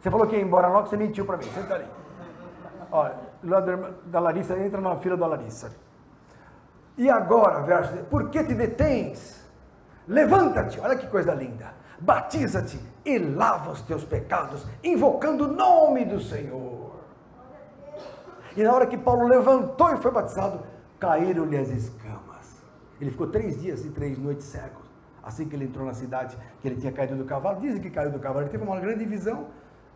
Você falou que ia embora logo, você mentiu para mim, senta ali. Olha, lá da Larissa, entra na fila da Larissa. E agora, verso, por que te detens? Levanta-te, olha que coisa linda, batiza-te e lava os teus pecados, invocando o nome do Senhor. E na hora que Paulo levantou e foi batizado, caíram-lhe as escamas. Ele ficou 3 dias e 3 noites cego. assim que ele entrou na cidade, que ele tinha caído do cavalo. Dizem que caiu do cavalo, ele teve uma grande visão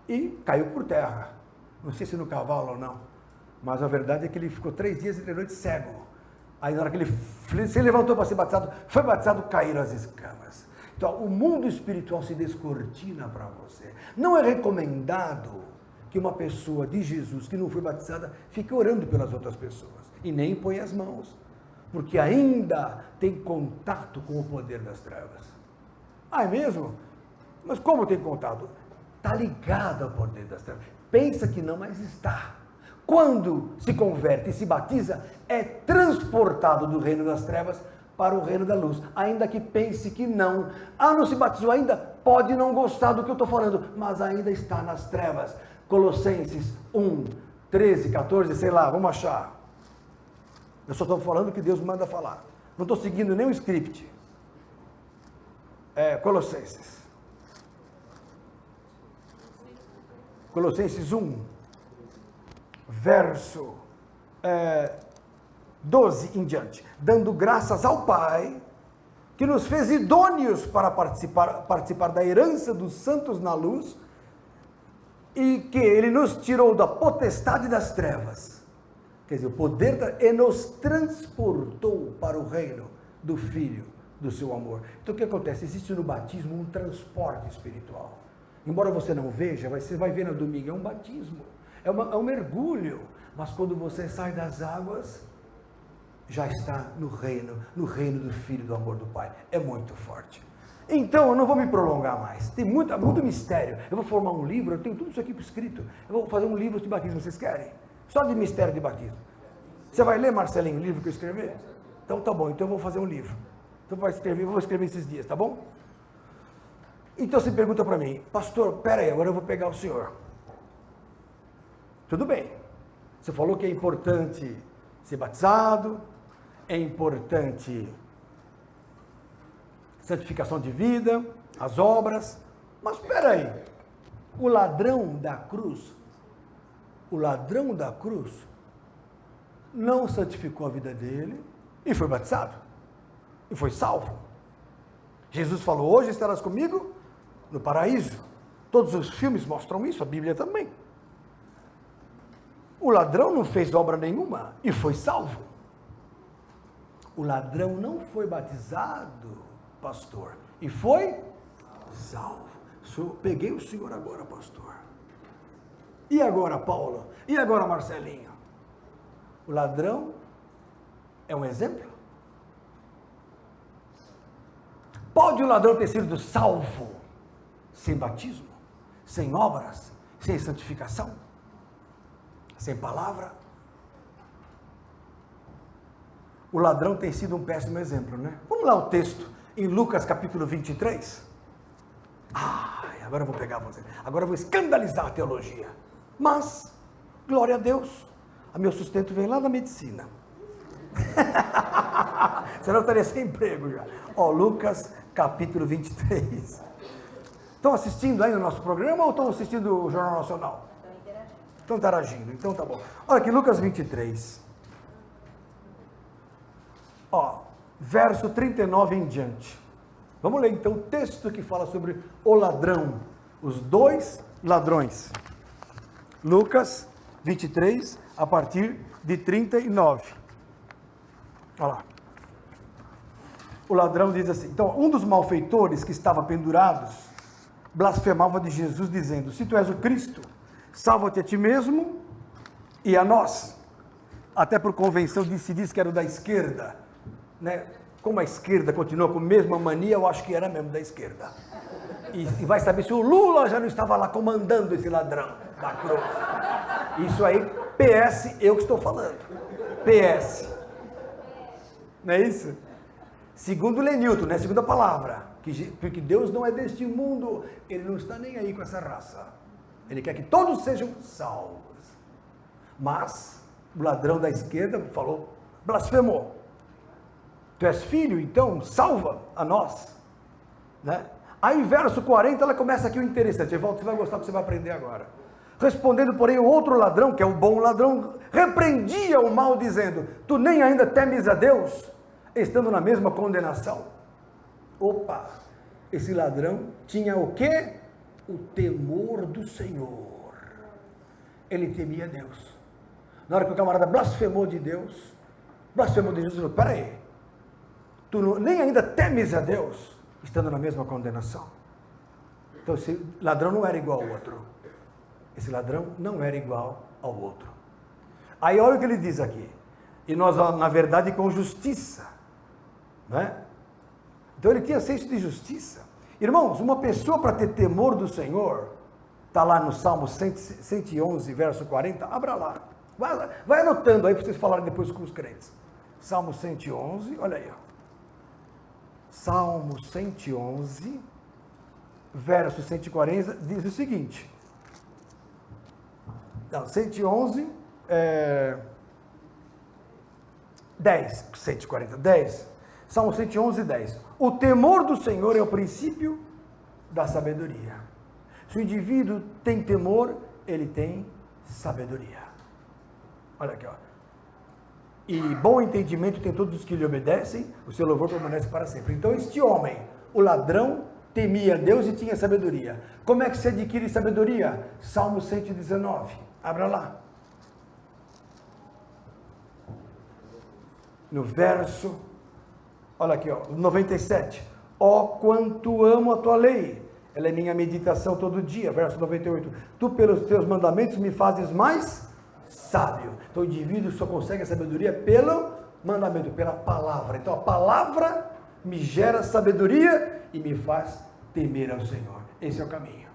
e caiu por terra. Não sei se no cavalo ou não, mas a verdade é que ele ficou 3 dias e 3 noites cego. Aí na hora que ele se levantou para ser batizado, foi batizado, caíram as escamas. Então, o mundo espiritual se descortina para você. Não é recomendado que uma pessoa de Jesus que não foi batizada fique orando pelas outras pessoas e nem põe as mãos, porque ainda tem contato com o poder das trevas. Ah, é mesmo? Mas como tem contato? Está ligado ao poder das trevas. Pensa que não, mas está. Quando se converte e se batiza, é transportado do reino das trevas para o reino da luz, ainda que pense que não. Ah, não se batizou ainda? Pode não gostar do que eu estou falando, mas ainda está nas trevas. Colossenses 1, 13, 14, sei lá, vamos achar. Eu só estou falando o que Deus manda falar. Não estou seguindo nenhum script. Colossenses. Colossenses 1, verso 12 em diante. Dando graças ao Pai, que nos fez idôneos para participar da herança dos santos na luz, e que Ele nos tirou da potestade das trevas, quer dizer, o poder, e nos transportou para o reino do Filho do seu amor. Então o que acontece? Existe no batismo um transporte espiritual. Embora você não veja, você vai ver no domingo, é um batismo, é um mergulho, mas quando você sai das águas, já está no reino do Filho do amor do Pai. É muito forte. Então, eu não vou me prolongar mais, tem muito mistério. Eu vou formar um livro, eu tenho tudo isso aqui escrito. Eu vou fazer um livro de batismo, vocês querem? Só de mistério de batismo. Você vai ler, Marcelinho, o livro que eu escrevi? Então tá bom, então eu vou fazer um livro. Então eu vou escrever esses dias, tá bom? Então você pergunta para mim, pastor, peraí, agora eu vou pegar o senhor. Tudo bem, você falou que é importante ser batizado, é importante santificação de vida, as obras, mas peraí, o ladrão da cruz não santificou a vida dele e foi batizado, e foi salvo. Jesus falou, hoje estarás comigo no paraíso. Todos os filmes mostram isso, a Bíblia também. O ladrão não fez obra nenhuma e foi salvo. O ladrão não foi batizado, pastor, e foi salvo. Peguei o senhor agora, pastor. E agora, Paulo? E agora, Marcelinho? O ladrão é um exemplo? Pode o ladrão ter sido salvo sem batismo, sem obras, sem santificação, sem palavra? O ladrão tem sido um péssimo exemplo, né? Vamos lá o texto, em Lucas capítulo 23. Agora eu vou pegar você. Agora eu vou escandalizar a teologia. Mas, glória a Deus, o meu sustento vem lá da medicina. Senão eu estaria sem emprego já. Lucas capítulo 23. Estão assistindo aí no nosso programa ou estão assistindo o Jornal Nacional? Estão interagindo, então tá bom. Olha aqui, Lucas 23. Verso 39 em diante. Vamos ler então o texto que fala sobre o ladrão, os dois ladrões. Lucas 23, a partir de 39. Olha lá. O ladrão diz assim, então, um dos malfeitores que estava pendurados, blasfemava de Jesus, dizendo, se tu és o Cristo, salva-te a ti mesmo e a nós. Até por convenção se diz que era da esquerda, né? Como a esquerda continua com a mesma mania, eu acho que era mesmo da esquerda. E vai saber se o Lula já não estava lá comandando esse ladrão da cruz. Isso aí, PS, eu que estou falando. PS. Não é isso? Segundo Lenilton, né? Segundo a palavra, porque Deus não é deste mundo, Ele não está nem aí com essa raça. Ele quer que todos sejam salvos. Mas o ladrão da esquerda falou, blasfemou. Tu és filho, então salva a nós. Né? Aí, verso 40, ela começa aqui o interessante. Evaldo, você vai gostar porque você vai aprender agora. Respondendo, porém, o outro ladrão, que é o bom ladrão, repreendia o mal, dizendo, tu nem ainda temes a Deus, estando na mesma condenação. Opa, esse ladrão tinha o quê? O temor do Senhor. Ele temia Deus. Na hora que o camarada blasfemou de Deus, blasfemou de Jesus, ele falou, peraí, tu nem ainda temes a Deus, estando na mesma condenação. Então esse ladrão não era igual ao outro. Esse ladrão não era igual ao outro. Aí olha o que ele diz aqui. E nós, na verdade, com justiça. Né? Então ele tinha senso de justiça. Irmãos, uma pessoa para ter temor do Senhor, está lá no Salmo 111, verso 40, abra lá. Vai anotando aí para vocês falarem depois com os crentes. Salmo 111, olha aí. Ó. Salmo 111, verso 140, diz o seguinte. Não, 111, 10, 140, 10. Salmo 111, 10. O temor do Senhor é o princípio da sabedoria. Se o indivíduo tem temor, ele tem sabedoria. Olha aqui, ó. E bom entendimento tem todos os que lhe obedecem, o seu louvor permanece para sempre. Então este homem, o ladrão, temia Deus e tinha sabedoria. Como é que se adquire sabedoria? Salmo 119. Abra lá. No verso, olha aqui, ó, 97. Ó, quanto amo a tua lei, ela é minha meditação todo dia. Verso 98. Tu pelos teus mandamentos me fazes mais sábio. Então o indivíduo só consegue a sabedoria pelo mandamento, pela palavra. Então a palavra me gera sabedoria e me faz temer ao Senhor. Esse é o caminho.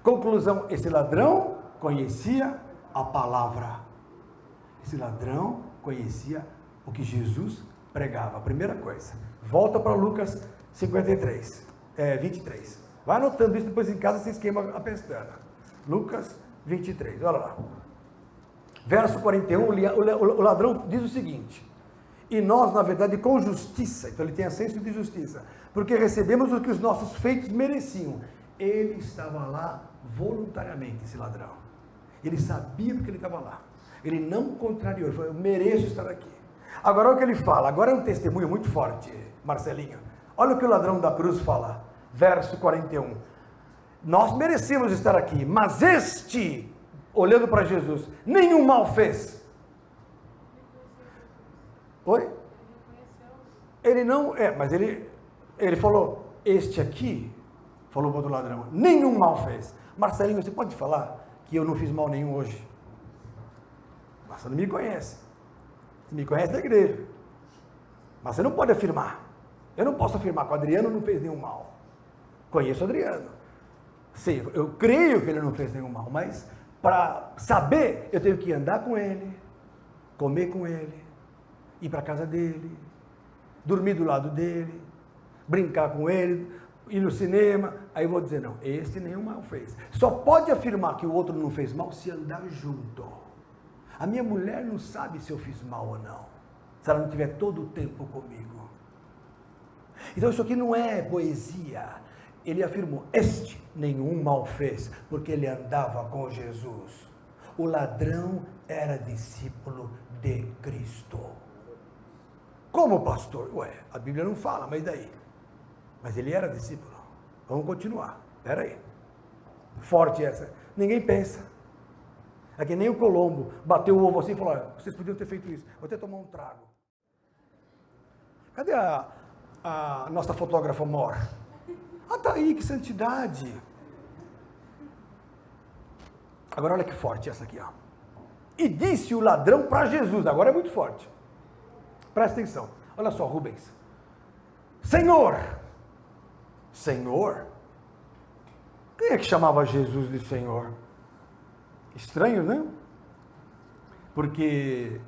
Conclusão, esse ladrão conhecia a palavra. Esse ladrão conhecia o que Jesus pregava. A primeira coisa. Volta para Lucas 23. Vai anotando isso, depois em casa você esquema a pestana. Lucas 23, olha lá. Verso 41, o ladrão diz o seguinte: e nós, na verdade, com justiça, então ele tem a senso de justiça, porque recebemos o que os nossos feitos mereciam. Ele estava lá voluntariamente, esse ladrão. Ele sabia porque ele estava lá. Ele não contrariou, ele falou, eu mereço estar aqui. Agora olha o que ele fala, agora é um testemunho muito forte, Marcelinho. Olha o que o ladrão da cruz fala, verso 41. Nós merecemos estar aqui, mas este, olhando para Jesus, nenhum mal fez. Oi? Ele não, mas ele falou, este aqui, falou para o outro ladrão, nenhum mal fez. Marcelinho, você pode falar que eu não fiz mal nenhum hoje? Mas você não me conhece. Você me conhece da igreja. Mas você não pode afirmar. Eu não posso afirmar que o Adriano não fez nenhum mal. Conheço o Adriano. Sim, eu creio que ele não fez nenhum mal, mas para saber, eu tenho que andar com ele, comer com ele, ir para a casa dele, dormir do lado dele, brincar com ele, ir no cinema. Aí eu vou dizer, não, este nenhum mal fez. Só pode afirmar que o outro não fez mal se andar junto. A minha mulher não sabe se eu fiz mal ou não, se ela não tiver todo o tempo comigo. Então isso aqui não é poesia. Ele afirmou, este nenhum mal fez, porque ele andava com Jesus. O ladrão era discípulo de Cristo. Como pastor? Ué, a Bíblia não fala, mas daí? Mas ele era discípulo. Vamos continuar. Espera aí. Forte essa. Ninguém pensa. É que nem o Colombo bateu o ovo assim e falou, olha, vocês podiam ter feito isso. Vou até tomar um trago. Cadê a nossa fotógrafa Mor? Ah, tá aí, que santidade. Agora olha que forte essa aqui, ó. E disse o ladrão para Jesus, agora é muito forte. Presta atenção. Olha só, Rubens. Senhor. Senhor? Quem é que chamava Jesus de Senhor? Estranho, né? Porque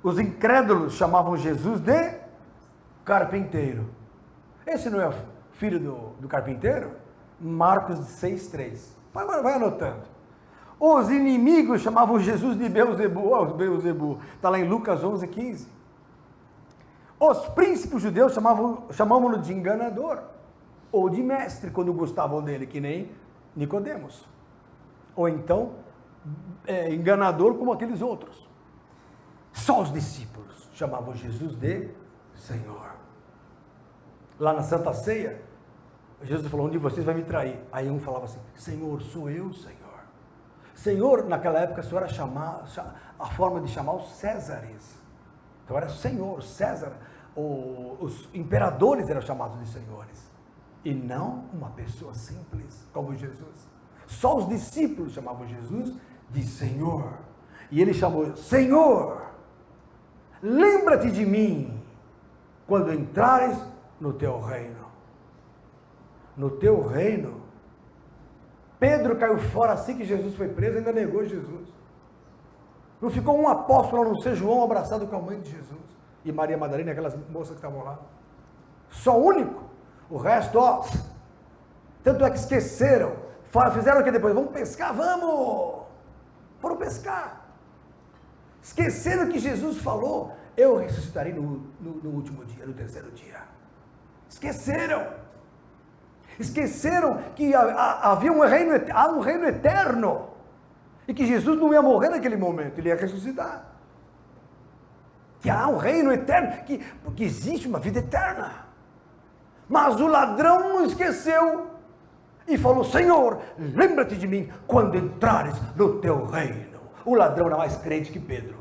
os incrédulos chamavam Jesus de carpinteiro. Esse não é o filho do carpinteiro? Marcos 6,3. Vai anotando. Os inimigos chamavam Jesus de Beelzebu. Beelzebu. Está lá em Lucas 11,15. Os príncipes judeus chamavam-no de enganador. Ou de mestre, quando gostavam dele, que nem Nicodemos. Ou então, enganador como aqueles outros. Só os discípulos chamavam Jesus de Senhor. lá na Santa Ceia, Jesus falou, um de vocês vai me trair. Aí um falava assim, Senhor, sou eu, Senhor. Senhor, naquela época, o Senhor era a forma de chamar os Césares. Então era Senhor, César. Os imperadores eram chamados de senhores. E não uma pessoa simples como Jesus. Só os discípulos chamavam Jesus de Senhor. E ele chamou, Senhor, lembra-te de mim quando entrares no teu reino. No teu reino. Pedro caiu fora assim que Jesus foi preso, ainda negou Jesus. Não ficou um apóstolo, a não ser João, abraçado com a mãe de Jesus. E Maria Madalena, aquelas moças que estavam lá. Só o único. O resto, ó. Tanto é que esqueceram. Fizeram o que depois? Vamos pescar, vamos! Foram pescar. Esqueceram que Jesus falou, eu ressuscitarei no último dia, no terceiro dia. Esqueceram. Esqueceram que havia há um reino eterno. E que Jesus não ia morrer naquele momento, ele ia ressuscitar. Que há um reino eterno, porque existe uma vida eterna. Mas o ladrão não esqueceu e falou, Senhor, lembra-te de mim quando entrares no teu reino. O ladrão era mais crente que Pedro.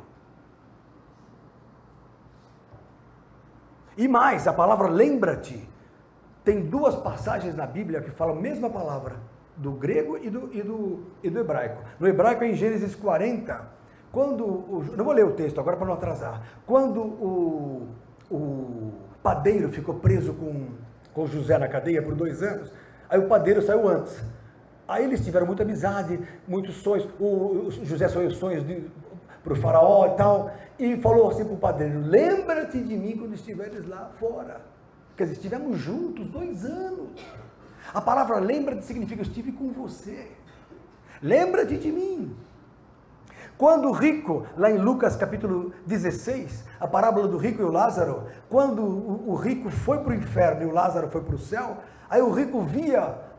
E mais, a palavra lembra-te, tem duas passagens na Bíblia que falam a mesma palavra, do grego e do hebraico. No hebraico é em Gênesis 40, não vou ler o texto agora para não atrasar, quando o padeiro ficou preso com José na cadeia por 2 anos, aí o padeiro saiu antes. Aí eles tiveram muita amizade, muitos sonhos, o José sonhou sonhos para o faraó e tal, e falou assim para o padeiro, lembra-te de mim quando estiveres lá fora. Quer dizer, estivemos juntos 2 anos. A palavra lembra-te significa, eu estive com você. Lembra-te de mim. Quando o rico, lá em Lucas capítulo 16, a parábola do rico e o Lázaro, quando o rico foi para o inferno e o Lázaro foi para o céu, aí o rico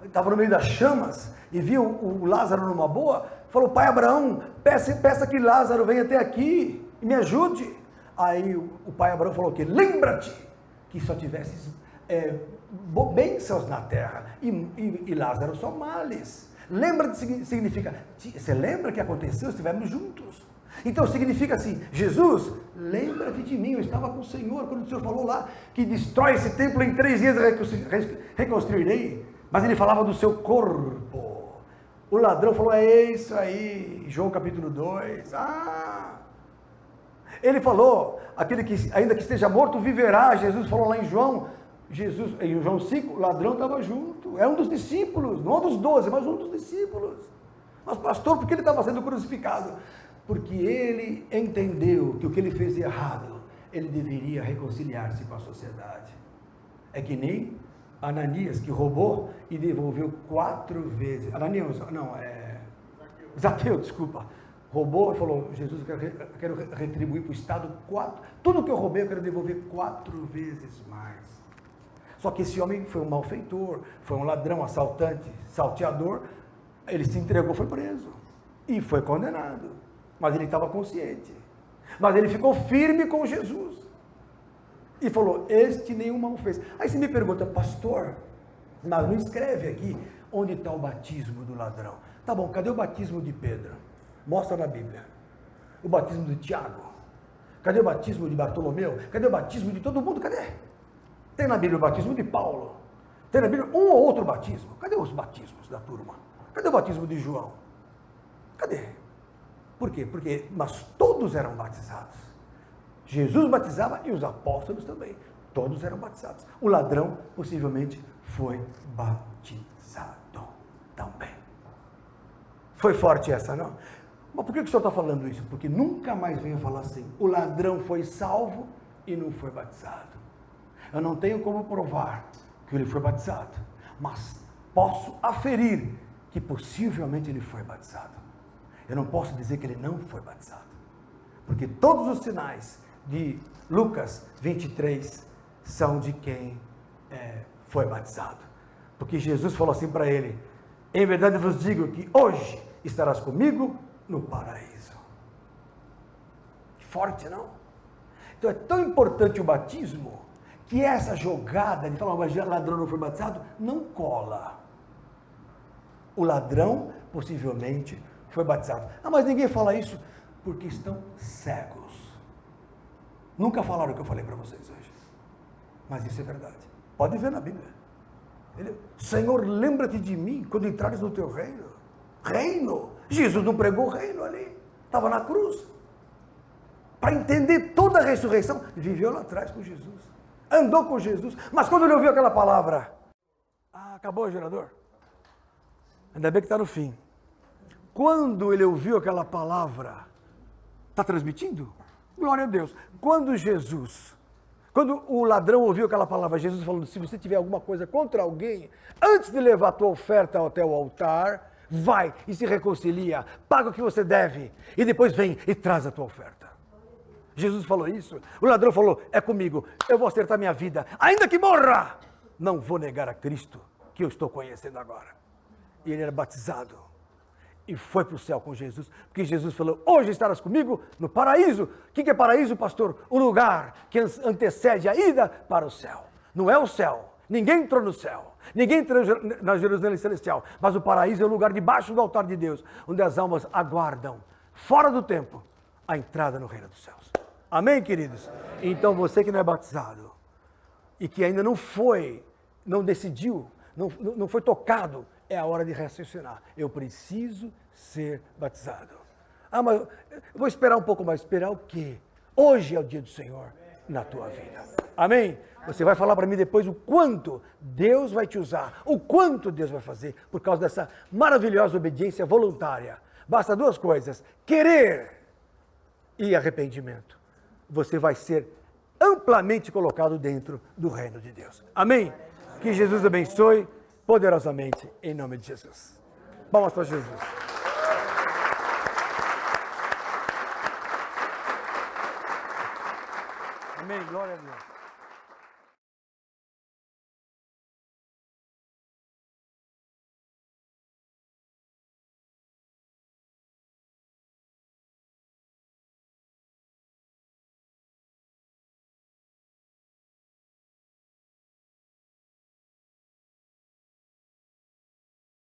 estava no meio das chamas, e viu o Lázaro numa boa, falou, pai Abraão, peça que Lázaro venha até aqui e me ajude. Aí o pai Abraão falou o quê? Lembra-te que só tivesses bênçãos na terra, e Lázaro só males. Lembra-te significa, você lembra que aconteceu, estivemos juntos. Então significa assim, Jesus, lembra-te de mim, eu estava com o Senhor, quando o Senhor falou lá, que destrói esse templo em 3 dias reconstruirei, mas ele falava do seu corpo. O ladrão falou, é isso aí, João capítulo 2, ele falou, aquele que ainda que esteja morto viverá, Jesus falou lá em João 5, o ladrão estava junto, é um dos discípulos, não um dos 12, mas um dos discípulos. Mas pastor, por que ele estava sendo crucificado? Porque ele entendeu que o que ele fez de errado, ele deveria reconciliar-se com a sociedade. É que nem Ananias, que roubou e devolveu 4 vezes, Zaqueu, desculpa, roubou e falou, Jesus, eu quero retribuir para o Estado tudo que eu roubei eu quero devolver 4 vezes mais. Só que esse homem foi um malfeitor, foi um ladrão, assaltante, salteador, ele se entregou, foi preso e foi condenado, mas ele estava consciente, mas ele ficou firme com Jesus e falou, este nenhum mal fez. Aí você me pergunta, pastor, mas não escreve aqui onde está o batismo do ladrão. Tá bom, cadê o batismo de Pedro? Mostra na Bíblia. O batismo de Tiago, cadê o batismo de Bartolomeu? Cadê o batismo de todo mundo? Cadê? Tem na Bíblia o batismo de Paulo, tem na Bíblia um ou outro batismo. Cadê os batismos da turma? Cadê o batismo de João? Cadê? Por quê? Mas todos eram batizados. Jesus batizava e os apóstolos também. Todos eram batizados. O ladrão possivelmente foi batizado também. Foi forte essa, não? Mas por que o senhor está falando isso? Porque nunca mais venha falar assim, o ladrão foi salvo e não foi batizado. Eu não tenho como provar que ele foi batizado, mas posso aferir que possivelmente ele foi batizado. Eu não posso dizer que ele não foi batizado, porque todos os sinais de Lucas 23 são de quem foi batizado. Porque Jesus falou assim para ele, em verdade eu vos digo que hoje estarás comigo no paraíso. Forte, não? Então é tão importante o batismo, que essa jogada de falar, mas ladrão não foi batizado, não cola. O ladrão, possivelmente, foi batizado. Ah, mas ninguém fala isso porque estão cegos. Nunca falaram o que eu falei para vocês hoje. Mas isso é verdade. Pode ver na Bíblia. Senhor, lembra-te de mim quando entrares no teu reino. Reino? Jesus não pregou reino ali. Estava na cruz. Para entender toda a ressurreição, viveu lá atrás com Jesus. Andou com Jesus. Mas quando ele ouviu aquela palavra, acabou o gerador. Ainda bem que está no fim. Quando ele ouviu aquela palavra, está transmitindo? Glória a Deus. Quando o ladrão ouviu aquela palavra, Jesus falou, se você tiver alguma coisa contra alguém, antes de levar a tua oferta até o altar, vai e se reconcilia, paga o que você deve, e depois vem e traz a tua oferta. Jesus falou isso, o ladrão falou, é comigo, eu vou acertar minha vida, ainda que morra, não vou negar a Cristo, que eu estou conhecendo agora. E ele era batizado, e foi para o céu com Jesus, porque Jesus falou, hoje estarás comigo no paraíso. O que é paraíso, pastor? O lugar que antecede a ida para o céu. Não é o céu, ninguém entrou no céu, ninguém entrou na Jerusalém celestial, mas o paraíso é o lugar debaixo do altar de Deus, onde as almas aguardam, fora do tempo, a entrada no reino dos céus. Amém, queridos? Então você que não é batizado, e que ainda não foi, não decidiu, não foi tocado, é a hora de raciocinar. Eu preciso ser batizado. Mas eu vou esperar um pouco mais. Esperar o quê? Hoje é o dia do Senhor na tua vida. Amém? Você vai falar para mim depois o quanto Deus vai te usar, o quanto Deus vai fazer por causa dessa maravilhosa obediência voluntária. Basta duas coisas, querer e arrependimento. Você vai ser amplamente colocado dentro do reino de Deus. Amém? Que Jesus abençoe poderosamente, em nome de Jesus. Palmas para Jesus. Amém, glória a Deus.